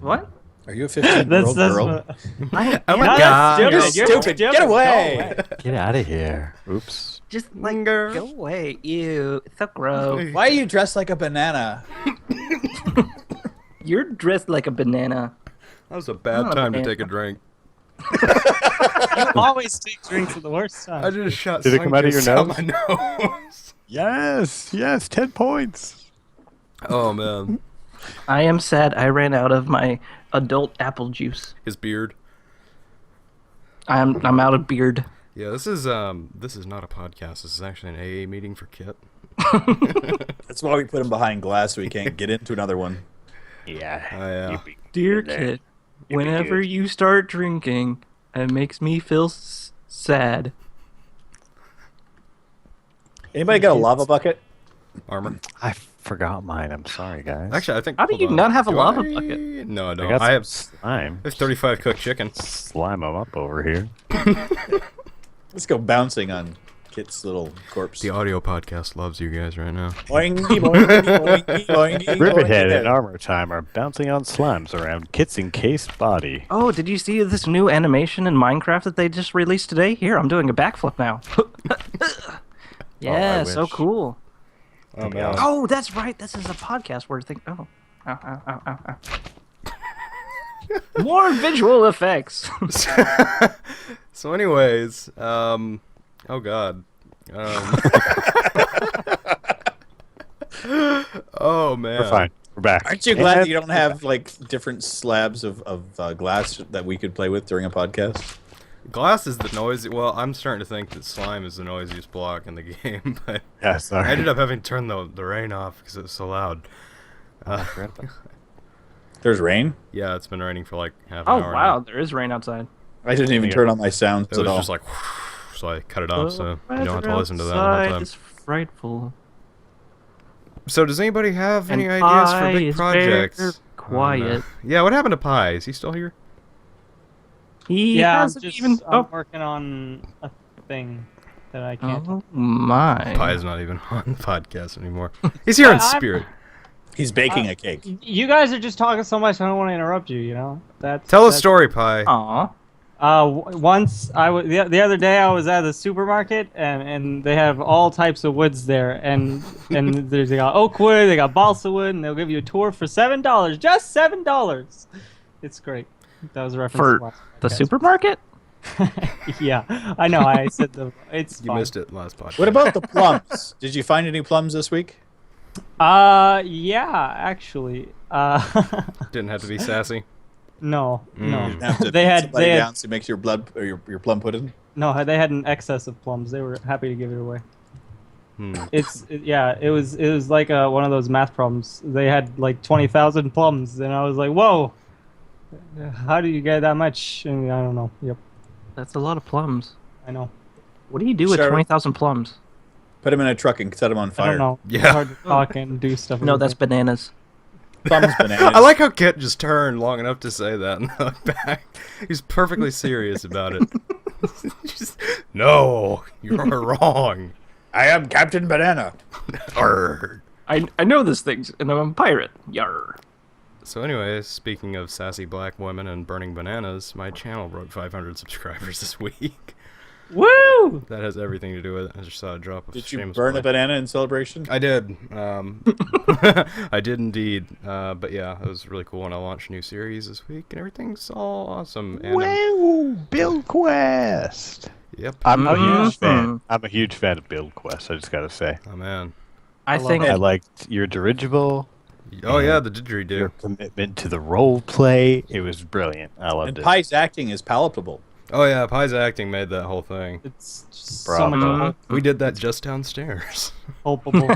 C: What?
E: Are you a 15-year-old girl?
B: what-
A: Oh my
B: No,
A: God.
B: that's
E: You're
B: stupid.
E: stupid.
B: You're
E: Get
B: stupid.
E: away.
D: get out of here. Oops.
C: Just like
A: Girl.
C: go away. Ew, it's so gross.
E: Why are you dressed like a banana?
C: You're dressed like a banana.
A: That was a bad
C: Oh,
A: time to
C: man.
A: take a drink.
B: You always take drinks at the worst
A: I
B: time.
A: just shot
D: Did it come out of your
A: sun
D: nose?
A: my nose.
D: Yes, 10 points.
A: Oh, man.
C: I am sad I ran out of my adult apple juice.
A: His beard.
C: I'm out of beard.
A: Yeah, this is not a podcast. This is actually an AA meeting for Kit.
E: That's why we put him behind glass so he can't get into another one.
D: Yeah.
A: Yeah.
C: Dear
D: there.
C: kid,
D: be
C: whenever
D: good.
C: you start drinking, it makes me feel sad.
E: Anybody got a lava bucket?
A: Armor.
D: I forgot mine. I'm sorry, guys.
A: Actually, I think.
C: How do
A: hold
C: you
A: on.
C: not have a
A: Do
C: lava
A: I?
C: bucket?
A: No, I
D: I
A: don't.
D: got
A: I have
D: slime.
A: 35 cooked chicken.
D: Slime them up over here.
E: Let's go bouncing on Kit's little corpse.
A: The audio podcast loves you guys right now.
E: Boingy, boingy, boingy, boingy,
D: Rivethead
E: boingy.
D: and Armor Time are bouncing on slimes around Kit's encased body.
C: Oh, did you see this new animation in Minecraft that they just released today? Here, I'm doing a backflip now. Yeah, so
D: wish.
C: cool.
A: Oh,
D: man.
C: Oh, that's right. This is a podcast where think. Oh. Ow, ow, ow, ow, ow. More visual effects.
A: So, anyways, oh god, oh man,
D: We're fine. We're back.
E: Aren't you glad
D: And-
E: that you don't have like different slabs of glass that we could play with during a podcast?
A: Glass is the noisy. Well, I'm starting to think that slime is the noisiest block in the game, but
D: Yeah, sorry.
A: I ended up having to turn the rain off because it was so loud.
E: There's rain.
A: Yeah, it's been raining for like half an
C: Oh
A: hour.
C: wow,
A: now.
C: there is rain outside.
E: I didn't even turn on my sounds
A: It
E: at
A: was
E: all.
A: just like, so I cut it off, so you don't have to
C: Weather
A: listen to that the whole
C: outside
A: time.
C: is frightful.
A: So does anybody have any
C: And
A: ideas for
C: Pi
A: big
C: is
A: projects?
C: very quiet.
A: Yeah, what happened to Pi? Is he still here?
C: He
B: Yeah,
C: hasn't even.
B: I'm working on a thing that I can't.
C: Oh my!
A: Pi is not even on the podcast anymore. He's here in
B: I'm-
A: spirit.
E: He's baking a cake.
B: You guys are just talking so much. I don't want to interrupt you. You know.
A: Tell a story, Pi.
C: Aw.
B: Once the other day I was at the supermarket and they have all types of woods there and they got oak wood, they got balsa wood, and they'll give you a tour for $7, just $7. It's great. That was a reference
C: For
B: to last
C: the
B: podcast.
C: supermarket?
B: Yeah, I know. I said it's
A: You
B: fine.
A: missed it last podcast.
E: What about the plums? Did you find any plums this week?
B: Yeah, actually.
A: Didn't have to be sassy.
B: No.
E: You have to
B: They
E: put
B: had
E: somebody
B: they had
E: down to make your blood or your plum pudding.
B: no, they had an excess of plums. They were happy to give it away.
A: Hmm.
B: It was like one of those math problems. They had like 20,000 plums, and I was like, whoa, how do you get that much? And I don't know. Yep,
C: That's a lot of plums.
B: I know.
C: What do you do with
E: Sure.
C: 20,000 plums?
E: Put them in a truck and set them on
B: I
E: fire.
B: don't know.
A: Yeah.
B: It's hard to talk and do stuff.
C: No,
B: with
C: that's
B: it.
C: bananas.
E: Plums, bananas.
A: I like how Kit just turned long enough to say that and then looked back. He's perfectly serious about it. Just, no, you're wrong.
E: I am Captain Banana.
A: Arrgh.
C: I know this thing, and I'm a pirate. Yarr.
A: So anyways, speaking of sassy black women and burning bananas, my channel broke 500 subscribers this week.
B: Woo!
A: That has everything to do with it. I just saw a drop of
E: Did you
A: shameless
E: burn
A: plug.
E: a banana in celebration?
A: I did. I did indeed. But yeah, it was really cool when I launched a new series this week, and everything's all awesome. And
D: Woo! Build Quest.
A: yep.
D: I'm a huge
C: Mhm.
D: fan. I'm a huge fan of Build Quest. I just gotta say.
A: Oh man.
C: I
B: love
C: think
B: it.
D: I liked your dirigible,
A: Oh yeah,
D: And
A: the
D: your
A: didgeridoo.
D: commitment to the role play. It was brilliant. I loved
E: And
D: it.
E: Pi's acting is palatable.
A: Oh yeah, Pi's acting made that whole thing.
B: It's just
D: Bravo.
B: so much
A: We did that just downstairs.
B: culpable.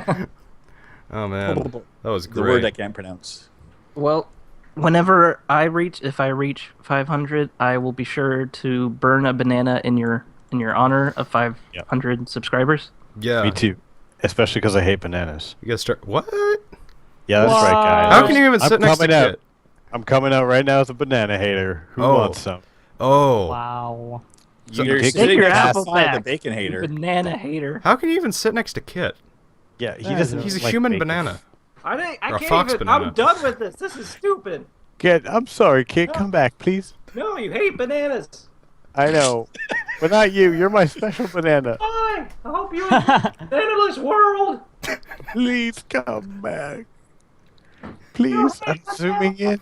A: Oh man, that was
E: The word I
A: great.
E: can't pronounce.
C: Well, whenever if I reach 500, I will be sure to burn a banana in your honor of 500 subscribers.
A: Yeah,
D: Me too. Especially because I hate bananas.
A: you gotta start. What?
D: Yeah, that's right, guys.
A: How can you even
D: I'm
A: sit next to
D: coming out.
A: Kit?
D: I'm coming out right now as a banana hater. Who
A: Oh.
D: wants some?
A: Oh,
B: Wow.
A: So-
E: You're
D: Take
E: sitting
C: your
E: next to
C: apple
E: Pi,
C: back.
E: the bacon hater.
C: Banana hater.
A: how can you even sit next to Kit?
D: Yeah, he
B: Yeah,
D: doesn't.
A: He's a
D: like
A: human
D: bacon.
A: banana.
C: I
A: Or a fox banana.
C: I'm done with this. This is stupid.
D: Kid, I'm sorry, kid. Come back, please.
C: No, you hate bananas.
D: I know, but not you. You're my special banana.
C: Bye. I hope you enjoy Bananaless World.
D: Please come back. Please, I'm zooming in.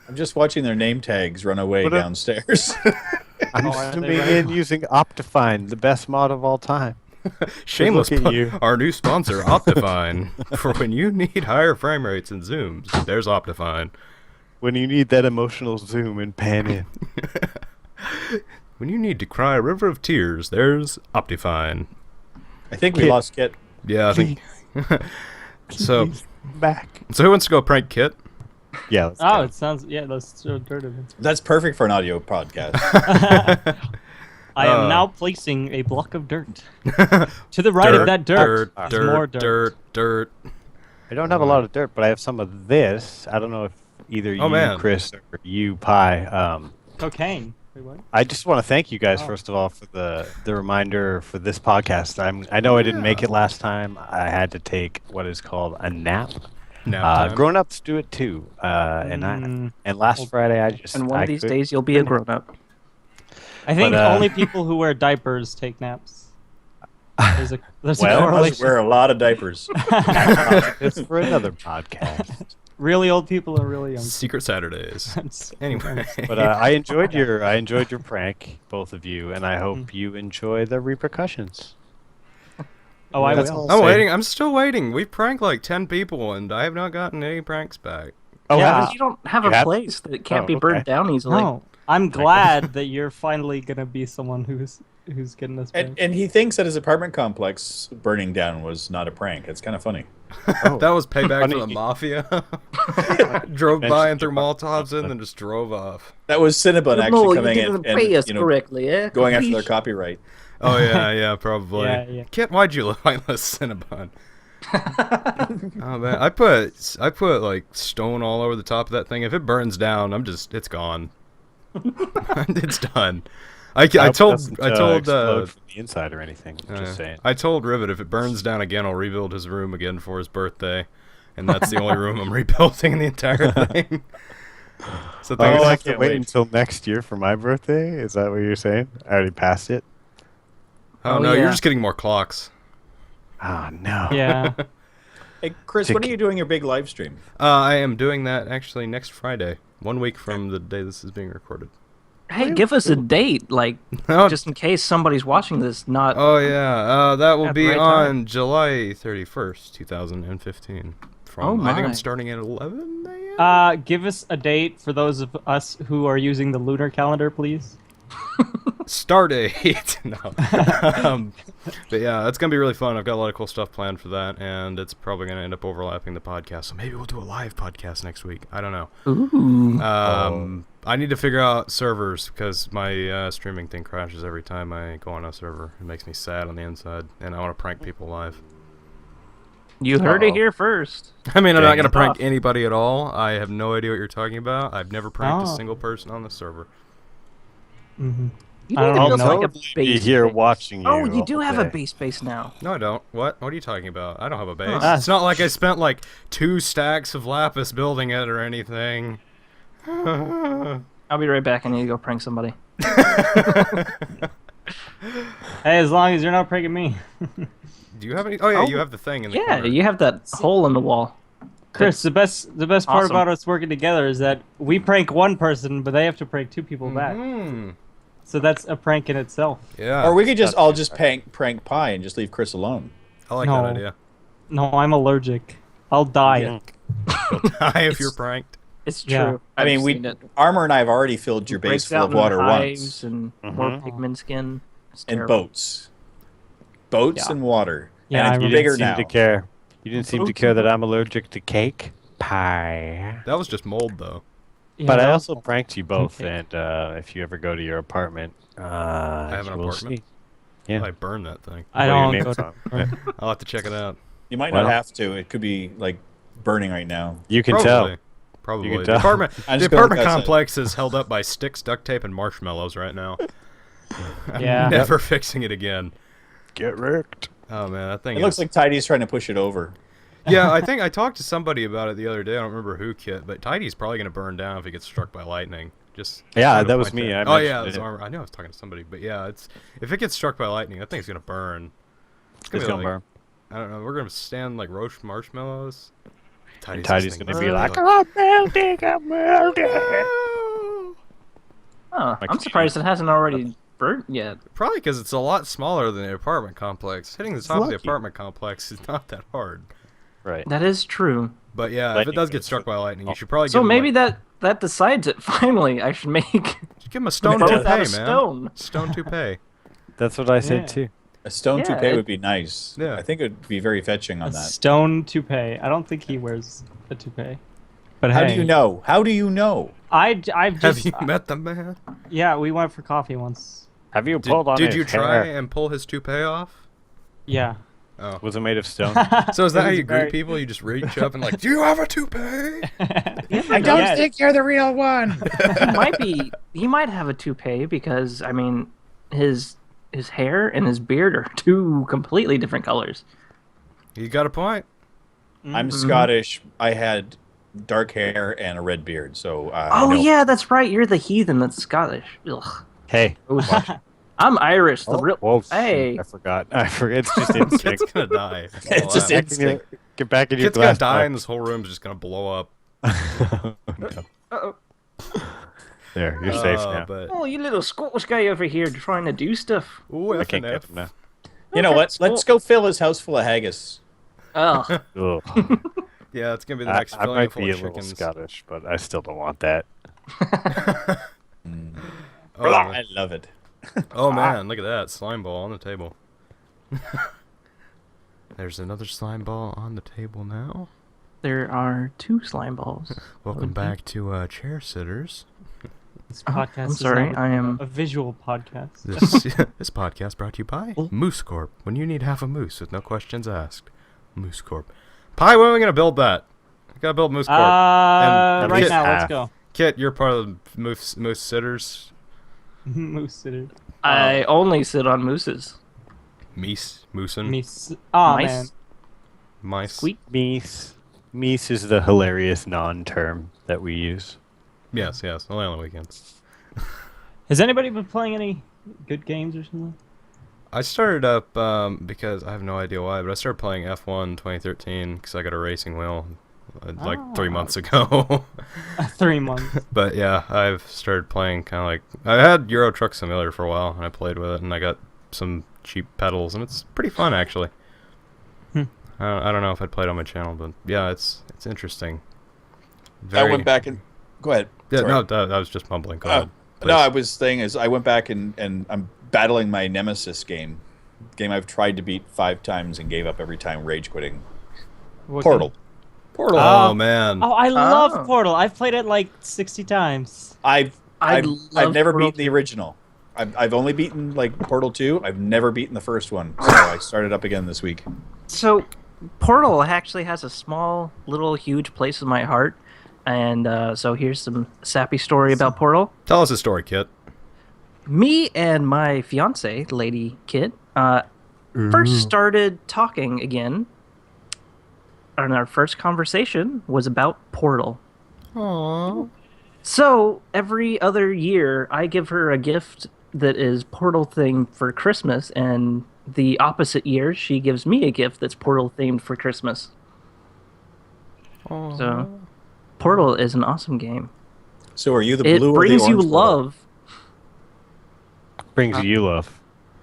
E: I'm just watching their name tags run away
D: What a-
E: downstairs.
D: I'm
B: Oh, aren't they
D: zooming
B: right?
D: in using Optifine, the best mod of all time.
A: Shameless.
D: Look at
A: plug-
D: you.
A: Our new sponsor, Optifine. For when you need higher frame rates and zooms, there's Optifine.
D: When you need that emotional zoom and pan in.
A: When you need to cry a river of tears, there's Optifine.
E: I think we
D: Kid.
E: lost Kit.
A: Yeah, I think. So,
D: Please, back.
A: so who wants to go prank Kit?
D: Yeah. Let's
B: Oh,
D: go.
B: it sounds that's so dirty.
E: That's perfect for an audio podcast.
B: I am
A: Uh.
B: now placing a block of dirt. To the right of that dirt, is more dirt.
A: dirt.
D: I don't have a lot of dirt, but I have some of this. I don't know if either
A: Oh,
D: you,
A: man.
D: Chris, or you, Pi.
B: Cocaine. Wait, what?
D: I just want to thank you guys
B: Oh.
D: first of all for the reminder for this podcast. I know I didn't make it last time. I had to take what is called a nap.
A: Nap time.
D: Grown ups do it too. And last Friday I just
C: And one
D: I
C: of these
D: could-
C: days, you'll be a grown up.
B: I think
D: But,
B: only people who wear diapers take naps. There's a
D: Well,
E: I
B: correlation.
E: wear a lot of diapers.
D: It's for another podcast.
B: Really old people are really young.
A: Secret Saturdays.
B: That's-
A: Anyway.
D: But I enjoyed your prank, both of you, and I hope you enjoy the repercussions.
B: Oh, I
D: That's
B: will.
D: all.
A: I'm
D: Say-
A: waiting. I'm still waiting. We've pranked like 10 people, and I have not gotten any pranks back.
D: Oh,
B: Yeah.
D: haven't
C: You don't have
D: You
C: a
D: have-
C: place that can't
D: Oh,
C: be burned
D: okay.
C: down easily.
B: No, I'm glad that you're finally gonna be someone who's getting this prank.
E: And he thinks that his apartment complex burning down was not a prank. It's kind of funny.
A: That was payback
D: Funny.
A: for the mafia. Drove by and threw Molotovs in, then just drove off.
E: That was Cinnabon actually coming in and
C: correctly, eh?
E: going after their copyright.
A: Oh yeah, probably.
B: Yeah.
A: Kit, why'd you light this Cinnabon? Oh man, I put like stone all over the top of that thing. If it burns down, it's gone. It's done. I told
D: explode from the inside or anything. Just saying.
A: I told Rivet if it burns down again, I'll rebuild his room again for his birthday, and that's the only room I'm rebuilding in the entire thing. So
D: Oh, I
E: can't
D: can't
E: wait.
D: wait until next year for my birthday. Is that what you're saying? I already passed it.
A: Oh
C: Oh,
A: no,
C: yeah.
A: you're just getting more clocks.
D: Oh no.
B: Yeah.
E: Hey, Chris, when are you doing your big live stream?
A: I am doing that actually next Friday, 1 week from the day this is being recorded.
C: Hey, give us a date, like,
A: Oh,
C: just in case somebody's watching this. Not.
A: oh yeah, that will
C: At
A: be
C: the right
A: on
C: time.
A: July 31st, 2015. From I think I'm
C: my.
A: starting at 11 a.m.
B: Give us a date for those of us who are using the lunar calendar, please.
A: Star date. No. But yeah, it's gonna be really fun. I've got a lot of cool stuff planned for that, and it's probably gonna end up overlapping the podcast. So maybe we'll do a live podcast next week. I don't know.
C: Ooh.
A: I need to figure out servers because my streaming thing crashes every time I go on a server. It makes me sad on the inside, and I want to prank people live.
C: You heard it here first.
A: I mean, I'm not gonna
C: Dang.
A: prank anybody at all. I have no idea what you're talking about. I've never pranked a
B: Oh.
A: single person on the server.
B: Mm-hmm.
C: You
B: I don't
C: need to build
B: know.
C: like a
D: Be
C: base.
D: here
C: base.
D: watching you.
C: Oh, you do
D: all
C: have a
D: day.
C: base now.
A: No, I don't. What? What are you talking about? I don't have a base.
B: Ah.
A: It's not like I spent like 2 stacks of lapis building it or anything.
C: I'll be right back. I need to go prank somebody.
B: Hey, as long as you're not pranking me.
A: Do you have any? Oh yeah,
C: Oh.
A: you have the thing in the
C: Yeah,
A: corner.
C: you have that hole in the wall.
B: Chris, the best part
C: awesome.
B: about us working together is that we prank one person, but they have to prank 2 people back.
A: Mm.
B: So that's a prank in itself.
A: Yeah.
E: Or we could just all just prank Pi and just leave Chris alone.
A: I like
B: No.
A: that idea.
B: No, I'm allergic. I'll die.
E: Yeah.
A: You'll die if you're pranked.
C: It's
B: Yeah.
C: true.
E: I mean,
C: I've seen it.
E: Armor and I have already filled your base
C: Breaks
E: full
C: out
E: of
C: in
E: water
C: hives
E: once.
C: and more pigment skin. It's
E: And
C: terrible.
E: boats. Boats
B: Yeah.
E: and water.
B: Yeah, I
E: and it's
B: remember.
E: bigger
D: You didn't
E: now.
D: seem to care. You didn't seem to care that I'm allergic to cake pie.
A: That was just mold, though.
B: Yeah,
D: But I
B: that
D: also
B: was-
D: pranked you both,
B: Okay.
D: and if you ever go to your apartment, I
A: have an apartment?
D: Yeah.
A: I burned that thing.
B: I
D: Well,
B: don't
D: your
B: go
D: name's
B: to.
D: on.
A: I'll have to check it out.
E: You might
D: Well-
E: not have to. It could be like burning right now.
D: You can
A: Probably.
D: tell.
A: Probably.
D: You can
A: The
D: tell.
A: apartment,
E: I'm
A: the
E: just gonna
A: apartment
E: look outside.
A: complex is held up by sticks, duct tape, and marshmallows right now. I'm
B: Yeah.
A: never fixing it again.
D: Get wrecked.
A: Oh man, that thing
E: It
A: is...
E: looks like Tidy's trying to push it over.
A: Yeah, I think I talked to somebody about it the other day. I don't remember who, Kit, but Tidy's probably going to burn down if he gets struck by lightning. Just
D: Yeah,
A: kind of
D: that was
A: point
D: me.
A: there.
D: I
A: Oh yeah,
D: mentioned
A: it was
D: it.
A: armor. I know I was talking to somebody, but yeah, it's if it gets struck by lightning, that thing's going to burn.
D: It's
A: be
D: gonna
A: like-
D: burn.
A: I don't know. We're going to stand like roast marshmallows.
D: Tidy's gonna be like,
A: "Oh,
D: I'm melting, I'm melting.
C: Oh,
D: My
C: I'm surprised it hasn't already burnt yet.
A: Probably because it's a lot smaller than the apartment complex. Hitting the top of the
D: lucky.
A: apartment complex is not that hard.
D: Right.
C: That is true.
A: But yeah, if it
D: Lightning
A: does get
D: goes
A: struck
D: through-
A: by lightning, you should probably
C: So
A: give him,
C: maybe
A: like,
C: that decides it. Finally, I should make
A: just give him a stone
C: both
A: toupee,
C: out
A: man.
C: of stone.
A: Stone toupee.
D: That's what I said
B: Yeah.
D: too.
E: A stone
C: Yeah,
E: toupee
C: it-
E: would be nice.
A: Yeah.
E: I think it would be very fetching on
B: A
E: that.
B: stone toupee. I don't think he wears a toupee. But
E: How
B: hey,
E: do you know? How do you know?
B: I've
A: Have
B: just
A: you met the man?
B: yeah, we went for coffee once.
D: Have you pulled on
A: Did
D: his
A: you try
D: hair?
A: and pull his toupee off?
B: Yeah.
A: Oh.
D: Was it made of stone?
A: So is that
B: It
A: how
B: was
A: you greet
B: very-
A: people? You just reach up and like, do you have a toupee?
B: I don't think
E: you're the real one.
C: He might have a toupee because I mean his hair and his beard are 2 completely different colors.
A: You got a point.
E: I'm Scottish. I had dark hair and a red beard, so
C: Oh
E: no.
C: yeah, that's right. You're the heathen that's Scottish. Ugh.
D: Hey.
C: I'm Irish. The real.
D: Whoa,
C: Hey.
D: I forgot. I forgot. It's just instinct.
A: Kid's gonna die.
E: It's just
A: Get
E: instinct.
D: Get back in your
A: gonna
D: glass.
A: die and this whole room's just gonna blow up.
C: Uh-oh.
D: There, you're safe now.
A: But
C: Oh, you little Scottish guy over here trying to do stuff.
A: ooh,
D: I can't
A: FNF.
D: get them now.
E: You know what? Let's go fill his house full of haggis.
C: Ugh.
D: Ugh.
A: Yeah, it's gonna be the
D: I,
A: next
D: I
A: filling
D: might
A: full
D: be a
A: of
D: little
A: chickens.
D: Scottish, but I still don't want that.
A: Oh,
E: I love it.
A: oh man, look at that slime ball on the table. There's another slime ball on the table now.
C: There are 2 slime balls.
A: Welcome back to Chair Sitters.
B: This podcast
C: I'm
B: is
C: sorry,
B: not
C: I am-
B: a visual podcast.
A: This podcast brought to you by Moose Corp. When you need half a moose with no questions asked, Moose Corp. Pi, when are we gonna build that? I gotta build Moose Corp. And
B: Right
A: Kit,
B: now, let's
D: half.
B: go.
A: Kit, you're part of the Moose Sitters.
B: Moose sitter.
C: I only sit on mooses.
A: Moosin.
B: Oh
C: Mice.
B: man.
A: Mice.
C: Squeak.
D: Meese. Meese is the hilarious non-term that we use.
A: Yes, only on the weekends.
B: Has anybody been playing any good games or something?
A: I started up because I have no idea why, but I started playing F1 2013 because I got a racing wheel like 3 months ago.
B: 3 months.
A: But yeah, I've started playing kind of like I had Euro Truck Simulator for a while, and I played with it, and I got some cheap pedals, and it's pretty fun actually. I don't know if I'd play it on my channel, but yeah, it's interesting.
E: I went back and go ahead.
A: Yeah,
E: Sorry.
A: no, I was just mumbling. Go ahead.
E: No, I was saying is I went back and I'm battling my nemesis game I've tried to beat 5 times and gave up every time, rage quitting.
B: What
E: Portal.
B: game?
E: Portal.
A: Oh man.
B: Oh, I love Portal. I've played it like 60 times.
E: I've
C: love
E: never
C: Portal
E: beaten the original. I've only beaten like Portal 2. I've never beaten the first one. So I started up again this week.
C: So, Portal actually has a small, little, huge place in my heart. And so here's some sappy story about Portal.
A: Tell us a story, Kit.
C: Me and my fiance, Lady Kit, first started talking again. And our first conversation was about Portal.
A: Aww.
C: So every other year, I give her a gift that is Portal themed for Christmas, and the opposite year, she gives me a gift that's Portal themed for Christmas. So, Portal is an awesome game.
E: So are you the
C: It
E: blue or the
C: brings you
E: orange Portal?
C: love.
D: Brings you love.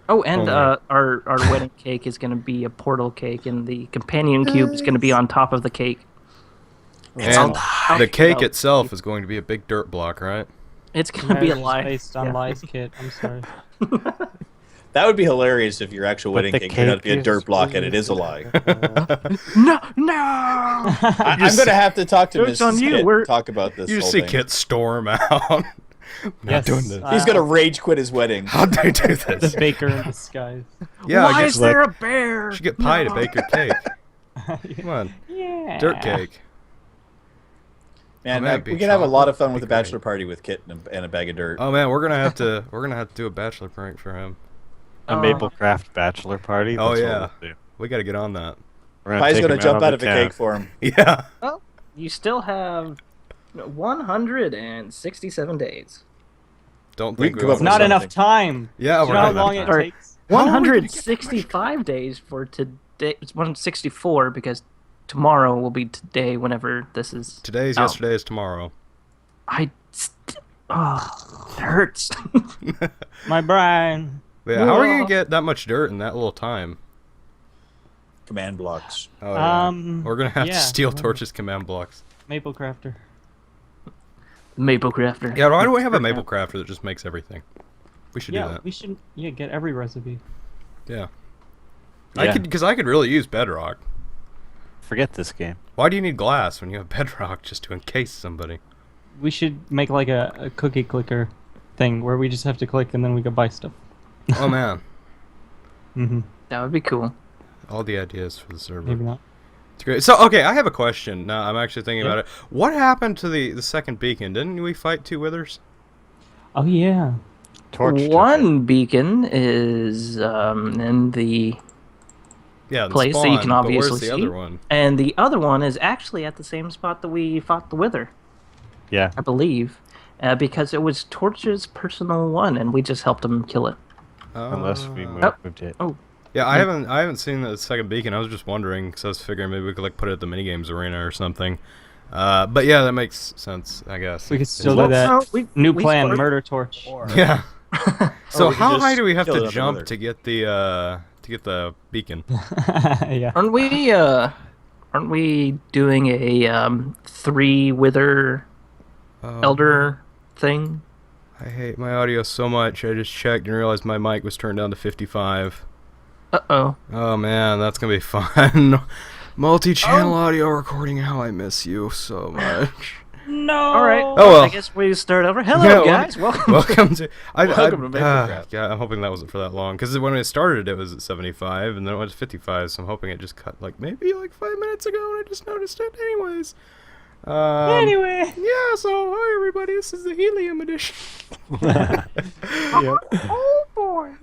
C: Oh, and
A: Oh,
C: our wedding cake is going to be a Portal cake, and the companion cube is going to be on top of the cake.
A: And the cake
C: Oh.
A: itself is going to be a big dirt block, right?
C: It's going to be a
B: Marriage is
C: lie.
B: based on
C: Yeah.
B: lies, kid. I'm sorry.
E: That would be hilarious if your actual wedding
D: the
E: cake turned out to be a
D: cake
E: dirt
D: is
E: block and it is a lie.
C: No!
E: I'm going to have to talk to
C: Joke's on
E: Mrs.
C: you,
E: Kit
C: we're-
E: and talk about this
A: You
E: whole
A: see
E: thing.
A: Kit storm out. Not
B: Yes,
A: doing this.
E: He's going to rage quit his wedding.
A: How'd they do
B: The
A: this?
B: baker in disguise.
A: Yeah,
C: Why
A: I guess
C: is there a bear?
A: you should get Pie to
C: No.
A: bake a cake. Come on,
B: Yeah.
A: dirt cake.
E: Man,
A: man,
E: we
A: big
E: can have a lot of
A: chocolate,
E: fun with a
A: big great.
E: bachelor party with Kit and a bag of dirt.
A: Oh man, we're gonna have to do a bachelor prank for him.
D: A Maplecraft bachelor party.
A: Oh,
D: that's what
A: yeah.
D: we'll do.
A: We gotta get on that.
D: We're
E: Pie's
D: take
E: going to
D: him
E: jump out
D: on
E: of
D: the
E: a
D: town.
E: cake for him.
A: Yeah.
C: Well, you still have 167 days.
A: Don't
E: We
A: think
E: can come
A: we
E: up
B: It's
E: with
B: not
E: something.
B: enough time.
A: Yeah,
B: Do
A: we're
B: you know how
A: not
B: long
A: enough
B: it
A: time.
B: takes?
C: 165 days for today. It's 164 because tomorrow will be today whenever this is.
A: Today's
C: out.
A: yesterday is tomorrow.
C: Oh, it hurts.
B: My brain.
A: Yeah, how are we gonna get that much dirt in that little time?
E: Command blocks.
A: Oh yeah.
B: Um,
A: We're gonna have
B: yeah,
A: to steal
B: well.
A: Torch's command blocks.
B: Maple crafter.
C: Maple crafter.
A: Yeah, why do we have a maple crafter that just makes everything? We should do
B: Yeah,
A: that.
B: we should get every recipe.
A: Yeah.
D: Yeah.
A: Because I could really use bedrock.
D: Forget this game.
A: Why do you need glass when you have bedrock just to encase somebody?
B: We should make like a cookie clicker thing where we just have to click and then we go buy stuff.
A: Oh man,
B: Mm-hmm.
C: That would be cool.
A: all the ideas for the server.
B: Maybe not.
A: It's great. So okay, I have a question. Now I'm actually thinking
B: Yeah.
A: about it. What happened to the second beacon? Didn't we fight 2 withers?
B: Oh yeah.
D: Torch. took it.
C: One beacon is in the
A: Yeah, the
C: place that you
A: spawn,
C: can
A: but
C: obviously
A: where's the
C: see.
A: other one?
C: And the other one is actually at the same spot that we fought the Wither,
D: Yeah.
C: I believe, because it was Torch's personal one, and we just helped him kill it.
D: Unless we
A: Uh,
D: moved it.
A: Yeah, I haven't seen the second beacon. I was just wondering because I was figuring maybe we could like put it at the minigames arena or something. But yeah, that makes sense, I guess.
B: We could still
C: Well,
B: do that.
C: no, we-
B: New
C: we
B: plan,
C: started-
B: murder torch.
A: Yeah. So
E: we can
A: how
E: just
A: high do we have
E: kill
A: to
E: another
A: jump
E: wither.
A: to get the beacon?
B: Yeah.
C: Aren't we doing a 3 Wither
A: Oh,
C: Elder thing?
A: I hate my audio so much. I just checked and realized my mic was turned down to 55.
C: Uh-oh.
A: Oh man, that's gonna be fun. Multi-channel audio recording. How I miss you so much.
B: No.
C: All right.
A: Oh, well.
C: I guess we start over. Hello,
A: Yeah,
C: guys. Welcome.
A: Welcome to.
E: Welcome to Maplecast.
A: Yeah, I'm hoping that wasn't for that long because when it started, it was at 75, and then it went to 55. So I'm hoping it just cut maybe 5 minutes ago, and I just noticed it. Anyways.
B: Anyway.
A: Yeah. So hi everybody. This is the helium edition.
C: Oh boy.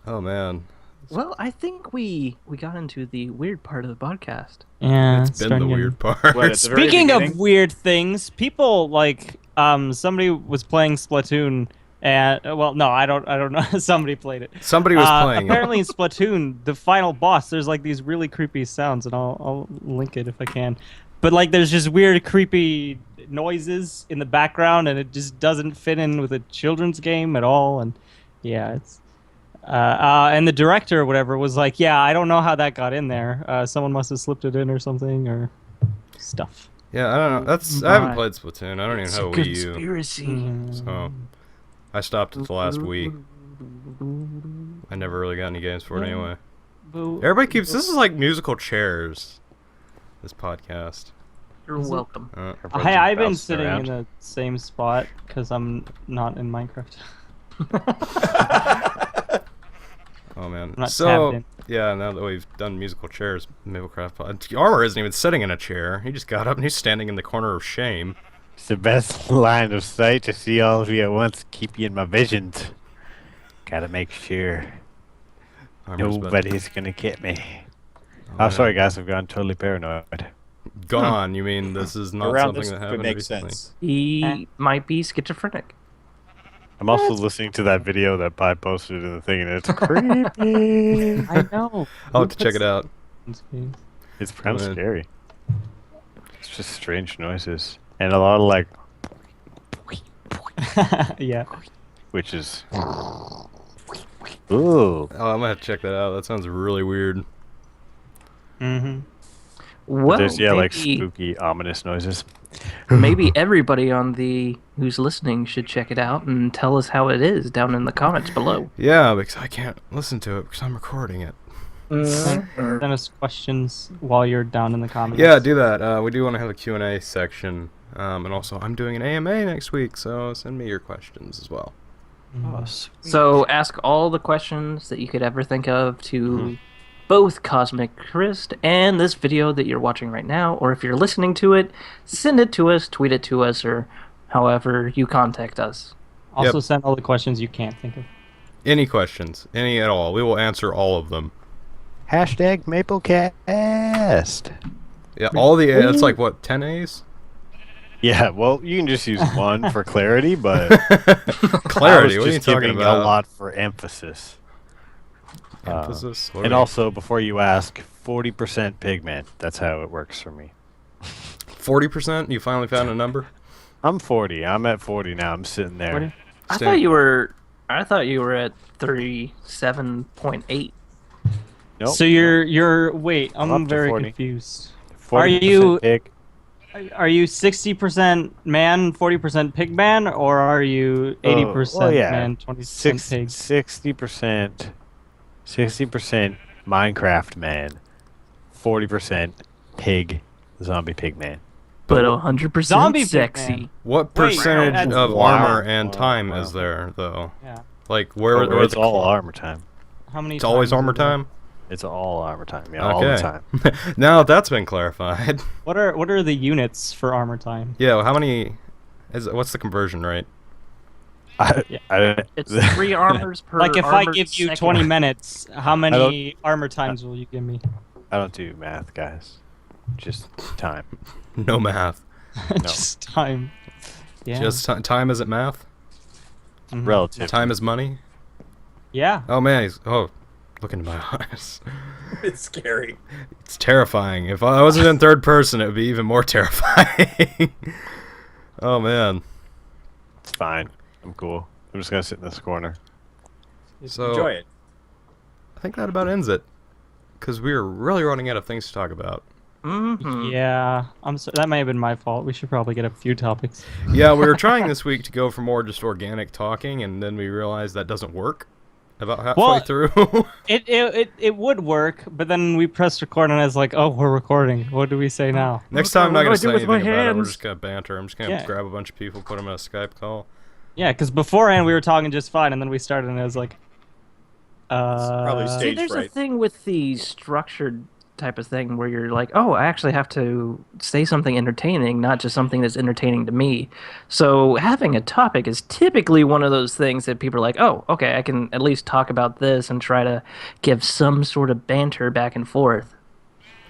A: Oh man.
C: Well, I think we got into the weird part of the podcast.
B: Yeah.
A: It's been the weird part.
E: What, at the very
B: Speaking
E: beginning?
B: of weird things, people somebody was playing Splatoon, and no, I don't know. Somebody played it.
A: Somebody was playing it.
B: Apparently, in Splatoon, the final boss, there's these really creepy sounds, and I'll link it if I can. But there's just weird, creepy noises in the background, and it just doesn't fit in with a children's game at all. And yeah, it's. And the director or whatever was like, yeah, I don't know how that got in there. Someone must have slipped it in or something or stuff.
A: Yeah, I don't know. I haven't played Splatoon. I don't even have a Wii U.
C: Conspiracy.
A: So I stopped at the last Wii. I never really got any games for it anyway. Everybody keeps. This is like musical chairs. This podcast.
C: You're welcome.
B: I've been sitting in the same spot because I'm not in Minecraft.
A: Oh man.
B: I'm not tapped
A: So
B: in.
A: yeah, now that we've done musical chairs, Maplecraft. Armor isn't even sitting in a chair. He just got up and he's standing in the corner of shame.
D: It's the best line of sight to see all of you at once. Keep you in my visions. Gotta make sure
A: Armor's been
D: nobody's gonna get me.
A: Oh,
D: I'm sorry, guys. I've gone totally paranoid.
A: gone. You mean this is not
E: Around
A: something
E: this
A: that
E: could
A: happened
E: make
A: recently?
E: sense.
C: He might be schizophrenic.
D: I'm also listening to that video that Pi posted in the thing, and it's creepy.
B: I know.
A: I'll have to check it out.
D: It's kind of
A: Man.
D: scary. It's just strange noises. And a lot of
B: Yeah.
D: which is... Ooh.
A: Oh, I'm gonna have to check that out. That sounds really weird.
B: Mm-hmm.
C: Well,
D: There's, like
C: maybe,
D: spooky, ominous noises.
C: maybe everybody who's listening should check it out and tell us how it is down in the comments below.
A: Yeah, because I can't listen to it because I'm recording it.
B: Send us questions while you're down in the comments.
A: Yeah, do that. We do want to have a Q&A section. And also, I'm doing an AMA next week, so send me your questions as well.
C: So ask all the questions that you could ever think of to both Cosmic Christ and this video that you're watching right now, or if you're listening to it, send it to us, tweet it to us, or however you contact us.
B: Also
A: Yep.
B: send all the questions you can't think of.
A: Any questions, any at all, we will answer all of them.
D: Hashtag Maplecast.
A: Yeah, all the A's. That's like what, 10 A's?
D: Yeah, well, you can just use one for clarity, but
A: Clarity.
D: I
A: What
D: was
A: are you
D: just
A: talking
D: giving
A: about?
D: a lot for emphasis.
A: Emphasis. What
D: And
A: are we-
D: also, before you ask, 40% pigman. That's how it works for me.
A: 40%. You finally found a number.
D: I'm 40. I'm at 40 now. I'm sitting there.
B: 40?
C: I
A: Stan-
C: thought you were at 37.8.
D: Nope.
B: So you're wait,
D: I'm
B: I'm
D: up to
B: very
D: 40.
B: confused.
D: 40%
B: you-
D: pig.
B: Are you 60% man, 40% pig man, or are you 80%
D: yeah.
B: man, 20% pig?
D: 60% Minecraft man, 40% pig, zombie pig man.
C: But 100%
B: Zombie pig
C: sexy.
B: man.
A: What
B: Wait,
A: percentage
B: that's-
A: of
D: Wow.
A: armor and
D: Wow,
A: time
D: wow.
A: is there, though?
B: Yeah.
A: Like, where
D: Where it's
A: the
D: all armor time.
B: How many?
A: It's always
B: times
A: armor
B: is that?
A: time?
D: It's all armor time. Yeah, all the
A: Okay.
D: time.
A: Now that's been clarified.
B: What are the units for armor time?
A: Yeah, well, how many... What's the conversion rate?
C: It's 3 armors per
B: Like if I
C: armored
B: give you
C: second.
B: 20 minutes, how many
D: don't-
B: armor times will you give me?
D: I don't do math, guys. Just time.
A: No math.
B: Just time. Yeah.
A: Just time isn't math?
B: Mhm.
D: Relative.
A: Time is money?
B: Yeah.
A: Oh, man. Look into my eyes.
E: It's scary.
A: It's terrifying. If I wasn't in third person, it would be even more terrifying. Oh, man.
D: It's fine. I'm cool. I'm just gonna sit in this corner.
A: So,
E: Enjoy it.
A: I think that about ends it. Because we're really running out of things to talk about.
C: Mm-hmm.
B: Yeah, I'm so, that may have been my fault. We should probably get a few topics.
A: Yeah, we were trying this week to go for more just organic talking, and then we realized that doesn't work about halfway
B: Well,
A: through.
B: It would work, but then we pressed record and it's like, oh, we're recording. What do we say now?
A: Next time I'm not going to say
C: What do I do with
A: anything
C: my
A: about it. We're
C: hands?
A: just going to banter. I'm just going to
B: Yeah.
A: grab a bunch of people, put them in a Skype call.
B: Yeah, because beforehand we were talking just fine, and then we started and it was like,
E: probably
C: See,
E: stage
C: there's a
E: fright.
C: thing with the structured type of thing where you're like, oh, I actually have to say something entertaining, not just something that's entertaining to me. So having a topic is typically one of those things that people are like, oh, okay, I can at least talk about this and try to give some sort of banter back and forth.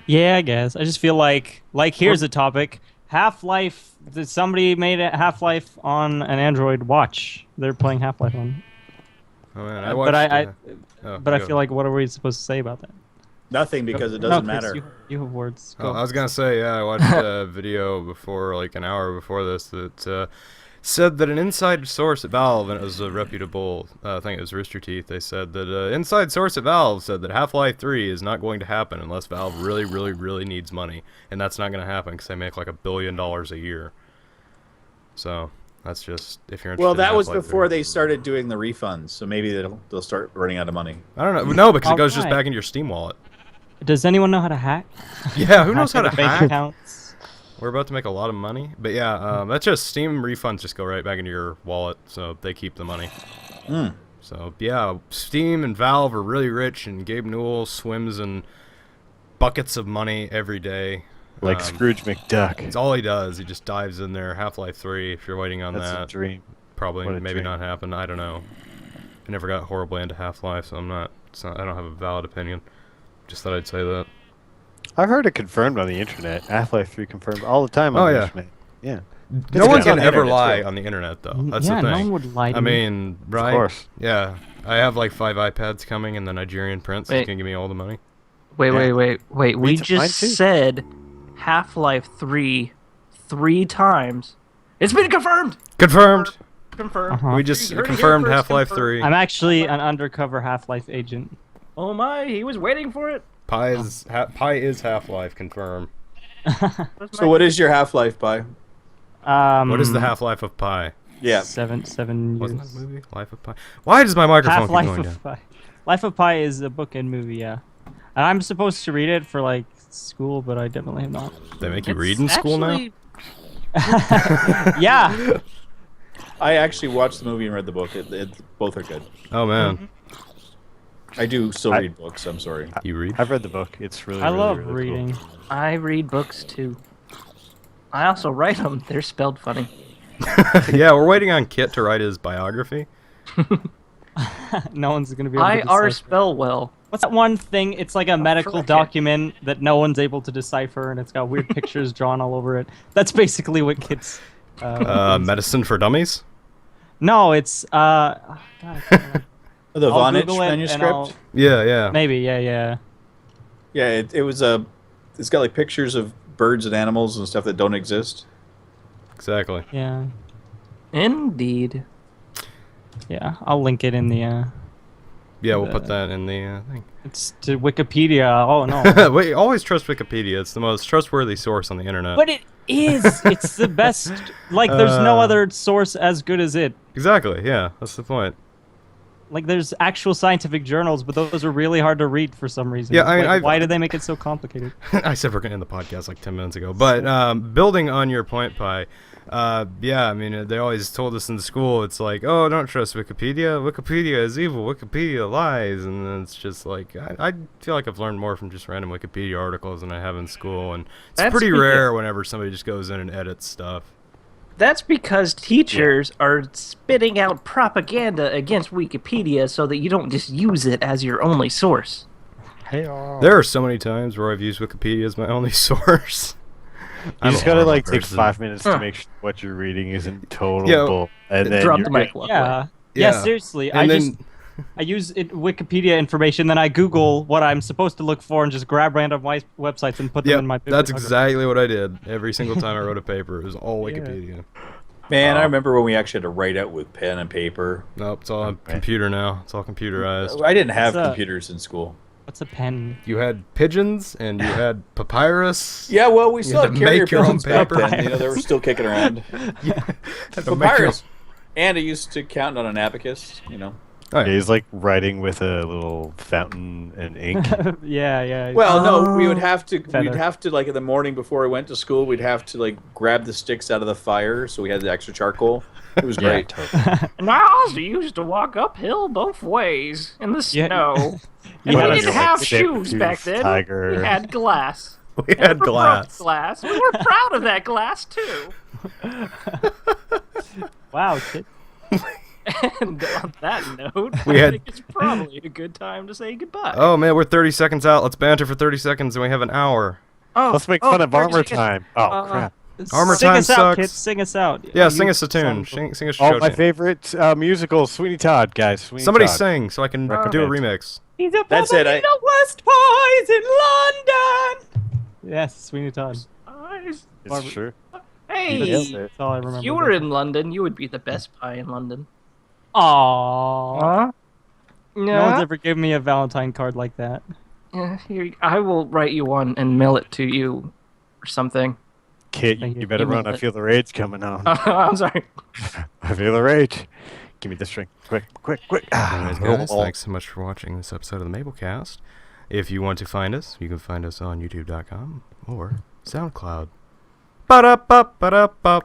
B: yeah, I guess. I just feel like here's a topic. Half-Life. Somebody made a Half-Life on an Android watch. They're playing Half-Life on.
A: Oh, man.
B: But I
A: oh,
B: but I
A: go.
B: feel like what are we supposed to say about that?
E: Nothing, because it
B: No,
E: doesn't
B: Chris,
E: matter.
B: You have words.
A: Oh,
B: Go.
A: I was going to say, yeah, I watched a video before, like an hour before this, that said that an inside source at Valve, and it was a reputable, I think it was Rooster Teeth, they said that inside source at Valve said that Half-Life 3 is not going to happen unless Valve really, really, really needs money. And that's not going to happen because they make like $1 billion a year. So that's just, if you're interested
E: Well,
A: in
E: that was
A: Half-Life
E: before
A: 3.
E: they started doing the refunds, so maybe they'll start running out of money.
A: I don't know. No, because it goes just
B: Alright.
A: back into your Steam wallet.
B: Does anyone know how to hack?
A: Yeah, who knows how to
B: into bank
A: hack?
B: accounts?
A: We're about to make a lot of money. But yeah, that's just Steam refunds just go right back into your wallet, so they keep the money. So yeah, Steam and Valve are really rich, and Gabe Newell swims in buckets of money every day.
D: Like Scrooge McDuck.
A: It's all he does. He just dives in there. Half-Life 3, if you're waiting on
D: That's a
A: that,
D: dream.
A: probably
D: What a
A: maybe
D: dream.
A: not happen. I don't know. I never got horribly into Half-Life, so I don't have a valid opinion. Just thought I'd say that.
D: I've heard it confirmed on the internet. Half-Life 3 confirmed all the time on
A: Oh,
D: the
A: yeah.
D: internet. Yeah.
A: No one
E: good.
A: can
E: On the
A: ever
E: internet,
A: lie
E: too.
A: on the internet, though. That's
B: yeah,
A: the thing.
B: no one would lie to
A: I
B: me.
A: mean, right?
D: Of course.
A: Yeah. I have like 5 iPads coming, and the Nigerian prince is
C: Wait.
A: going to give me all the money.
C: Wait.
D: Yeah.
C: We
D: Mine
C: just
D: too.
C: said Half-Life 3 times. It's been confirmed!
A: Confirmed!
C: Confirmed.
B: Uh-huh.
A: We just
C: You heard it here
A: confirmed
C: first,
A: Half-Life
C: confirmed.
A: 3.
B: I'm actually an undercover Half-Life agent.
C: Oh my, he was waiting for it.
A: Pi is Half-Life, confirm.
E: So what is your Half-Life, Pi?
A: What is the Half-Life of Pi?
E: Yeah.
B: 7
A: Wasn't
B: years?
A: that a movie? Life of Pi? Why does my microphone keep
B: Half-Life
A: going down?
B: of Pi. Life of Pi is a book and movie, yeah. And I'm supposed to read it for like school, but I definitely have not.
A: They make you
C: It's
A: read in school now?
C: actually-
B: Yeah.
E: I actually watched the movie and read the book. Both are good.
A: Oh, man.
E: I do still
D: I-
E: read books. I'm sorry.
A: You read?
D: I've read the book. It's really,
B: I
D: really,
B: love
D: really cool.
B: reading.
C: I read books too. I also write them. They're spelled funny.
A: Yeah, we're waiting on Kit to write his biography.
B: No one's gonna be able to
C: I-R
B: decipher.
C: spell well.
B: What's that one thing? It's like a medical
C: forget.
B: document that no one's able to decipher, and it's got weird pictures drawn all over it. That's basically what kids.
A: Medicine for Dummies?
B: No, it's God, I can't remember.
E: The
B: I'll
E: Vonage
B: Google it and
E: manuscript.
B: I'll-
A: Yeah, yeah.
B: Maybe, yeah.
E: Yeah, it was a. It's got like pictures of birds and animals and stuff that don't exist.
A: Exactly.
B: Yeah.
C: Indeed.
B: Yeah, I'll link it in the.
A: Yeah, we'll put that in the thing.
B: It's to Wikipedia. Oh no.
A: Wait, always trust Wikipedia. It's the most trustworthy source on the internet.
B: But it is. It's the best. Like, there's no other source as good as it.
A: Exactly, yeah. That's the point.
B: Like, there's actual scientific journals, but those are really hard to read for some reason.
A: Yeah, I mean,
B: Like, why did they make it so complicated?
A: I said we're going to end the podcast like 10 minutes ago. But building on your point, Pi, yeah, I mean, they always told us in school, it's like, oh, don't trust Wikipedia. Wikipedia is evil. Wikipedia lies. And then it's just like, I feel like I've learned more from just random Wikipedia articles than I have in school. And it's
C: That's
A: pretty
C: because-
A: rare whenever somebody just goes in and edits stuff.
C: That's because teachers are spitting out propaganda against Wikipedia so that you don't just use it as your only source.
A: There are so many times where I've used Wikipedia as my only source.
D: You just gotta like take
A: person.
D: 5 minutes
C: Huh.
D: to make sure what you're reading isn't total
A: Yeah.
D: bull, and then
C: Drop
D: you're
C: the
D: good.
C: mic. Walk away.
B: Yeah.
A: Yeah.
B: Seriously.
A: And
B: I
A: then,
B: use Wikipedia information, then I Google what I'm supposed to look for and just grab random websites and put them
A: yeah,
B: in my
A: that's
B: bibliography.
A: exactly what I did. Every single time I wrote a paper, it was all Wikipedia.
E: Man, I remember when we actually had to write out with pen and paper.
A: Nope, it's all on computer now. It's all computerized.
E: I didn't have
B: What's up?
E: computers in school.
B: What's a pen?
A: You had pigeons and you had papyrus.
E: Yeah, well, we
A: You
E: still
A: had
E: had
A: to
E: carrier
A: make your own
E: pigeons back then.
B: papyrus.
E: They were still kicking around.
A: Had to make your-
E: Papyrus. And I used to count on an abacus,
A: Oh, yeah.
D: He's like writing with a little fountain and ink.
B: Yeah.
E: Well, no, we would
C: Oh.
E: have to.
B: Feather.
E: We'd have to like in the morning before I went to school. We'd have to like grab the sticks out of the fire, so we had the extra charcoal. It was great.
D: Totally.
C: And I also used to walk uphill both ways in the
B: Yeah.
C: snow.
B: You
C: And
B: had
C: we
B: a
C: didn't have
D: saber-tooth
C: shoes back then.
D: tiger.
C: We had glass.
A: We had
C: We broke
A: glass.
C: glass. We were proud of that glass too.
B: Wow, kid.
C: And on that note,
A: We
C: I
A: had-
C: think it's probably a good time to say goodbye.
A: Oh man, we're 30 seconds out. Let's banter for 30 seconds and we have an hour.
C: Oh,
D: Let's make
C: oh,
D: fun of
C: 30
D: armor
C: seconds.
D: time. Oh crap!
A: Armor
B: Sing
A: time
B: us out,
A: sucks.
B: kids. Sing us out.
A: Yeah,
B: You
A: sing us a tune.
B: sound-
A: Sing us a
D: Oh,
A: show
D: my
A: tune.
D: favorite musical, Sweeney Todd, guys. Sweeney
A: Somebody
D: Todd.
A: sing so I can do a
D: Recommend.
A: remix.
B: He's a
E: That's it,
B: in the West Pies in London. Yes, Sweeney Todd.
C: Nice.
D: It's true.
C: Hey,
D: Yes,
B: That's all I remember.
C: if you were in London, you would be the best pie in London.
B: Aww.
C: No,
B: No one's ever given me a Valentine card like that.
C: Yeah, here, I will write you one and mail it to you or something.
D: Kid,
B: Thank
D: you
B: you.
D: better
C: Email
D: run. I
C: it.
D: feel the rage coming on.
C: I'm sorry.
D: I feel the rage. Give me the string. Quick.
A: Anyways, guys, thanks so much for watching this episode of the Maplecast. If you want to find us, you can find us on youtube.com or SoundCloud. Ba-da-ba-ba-da-ba.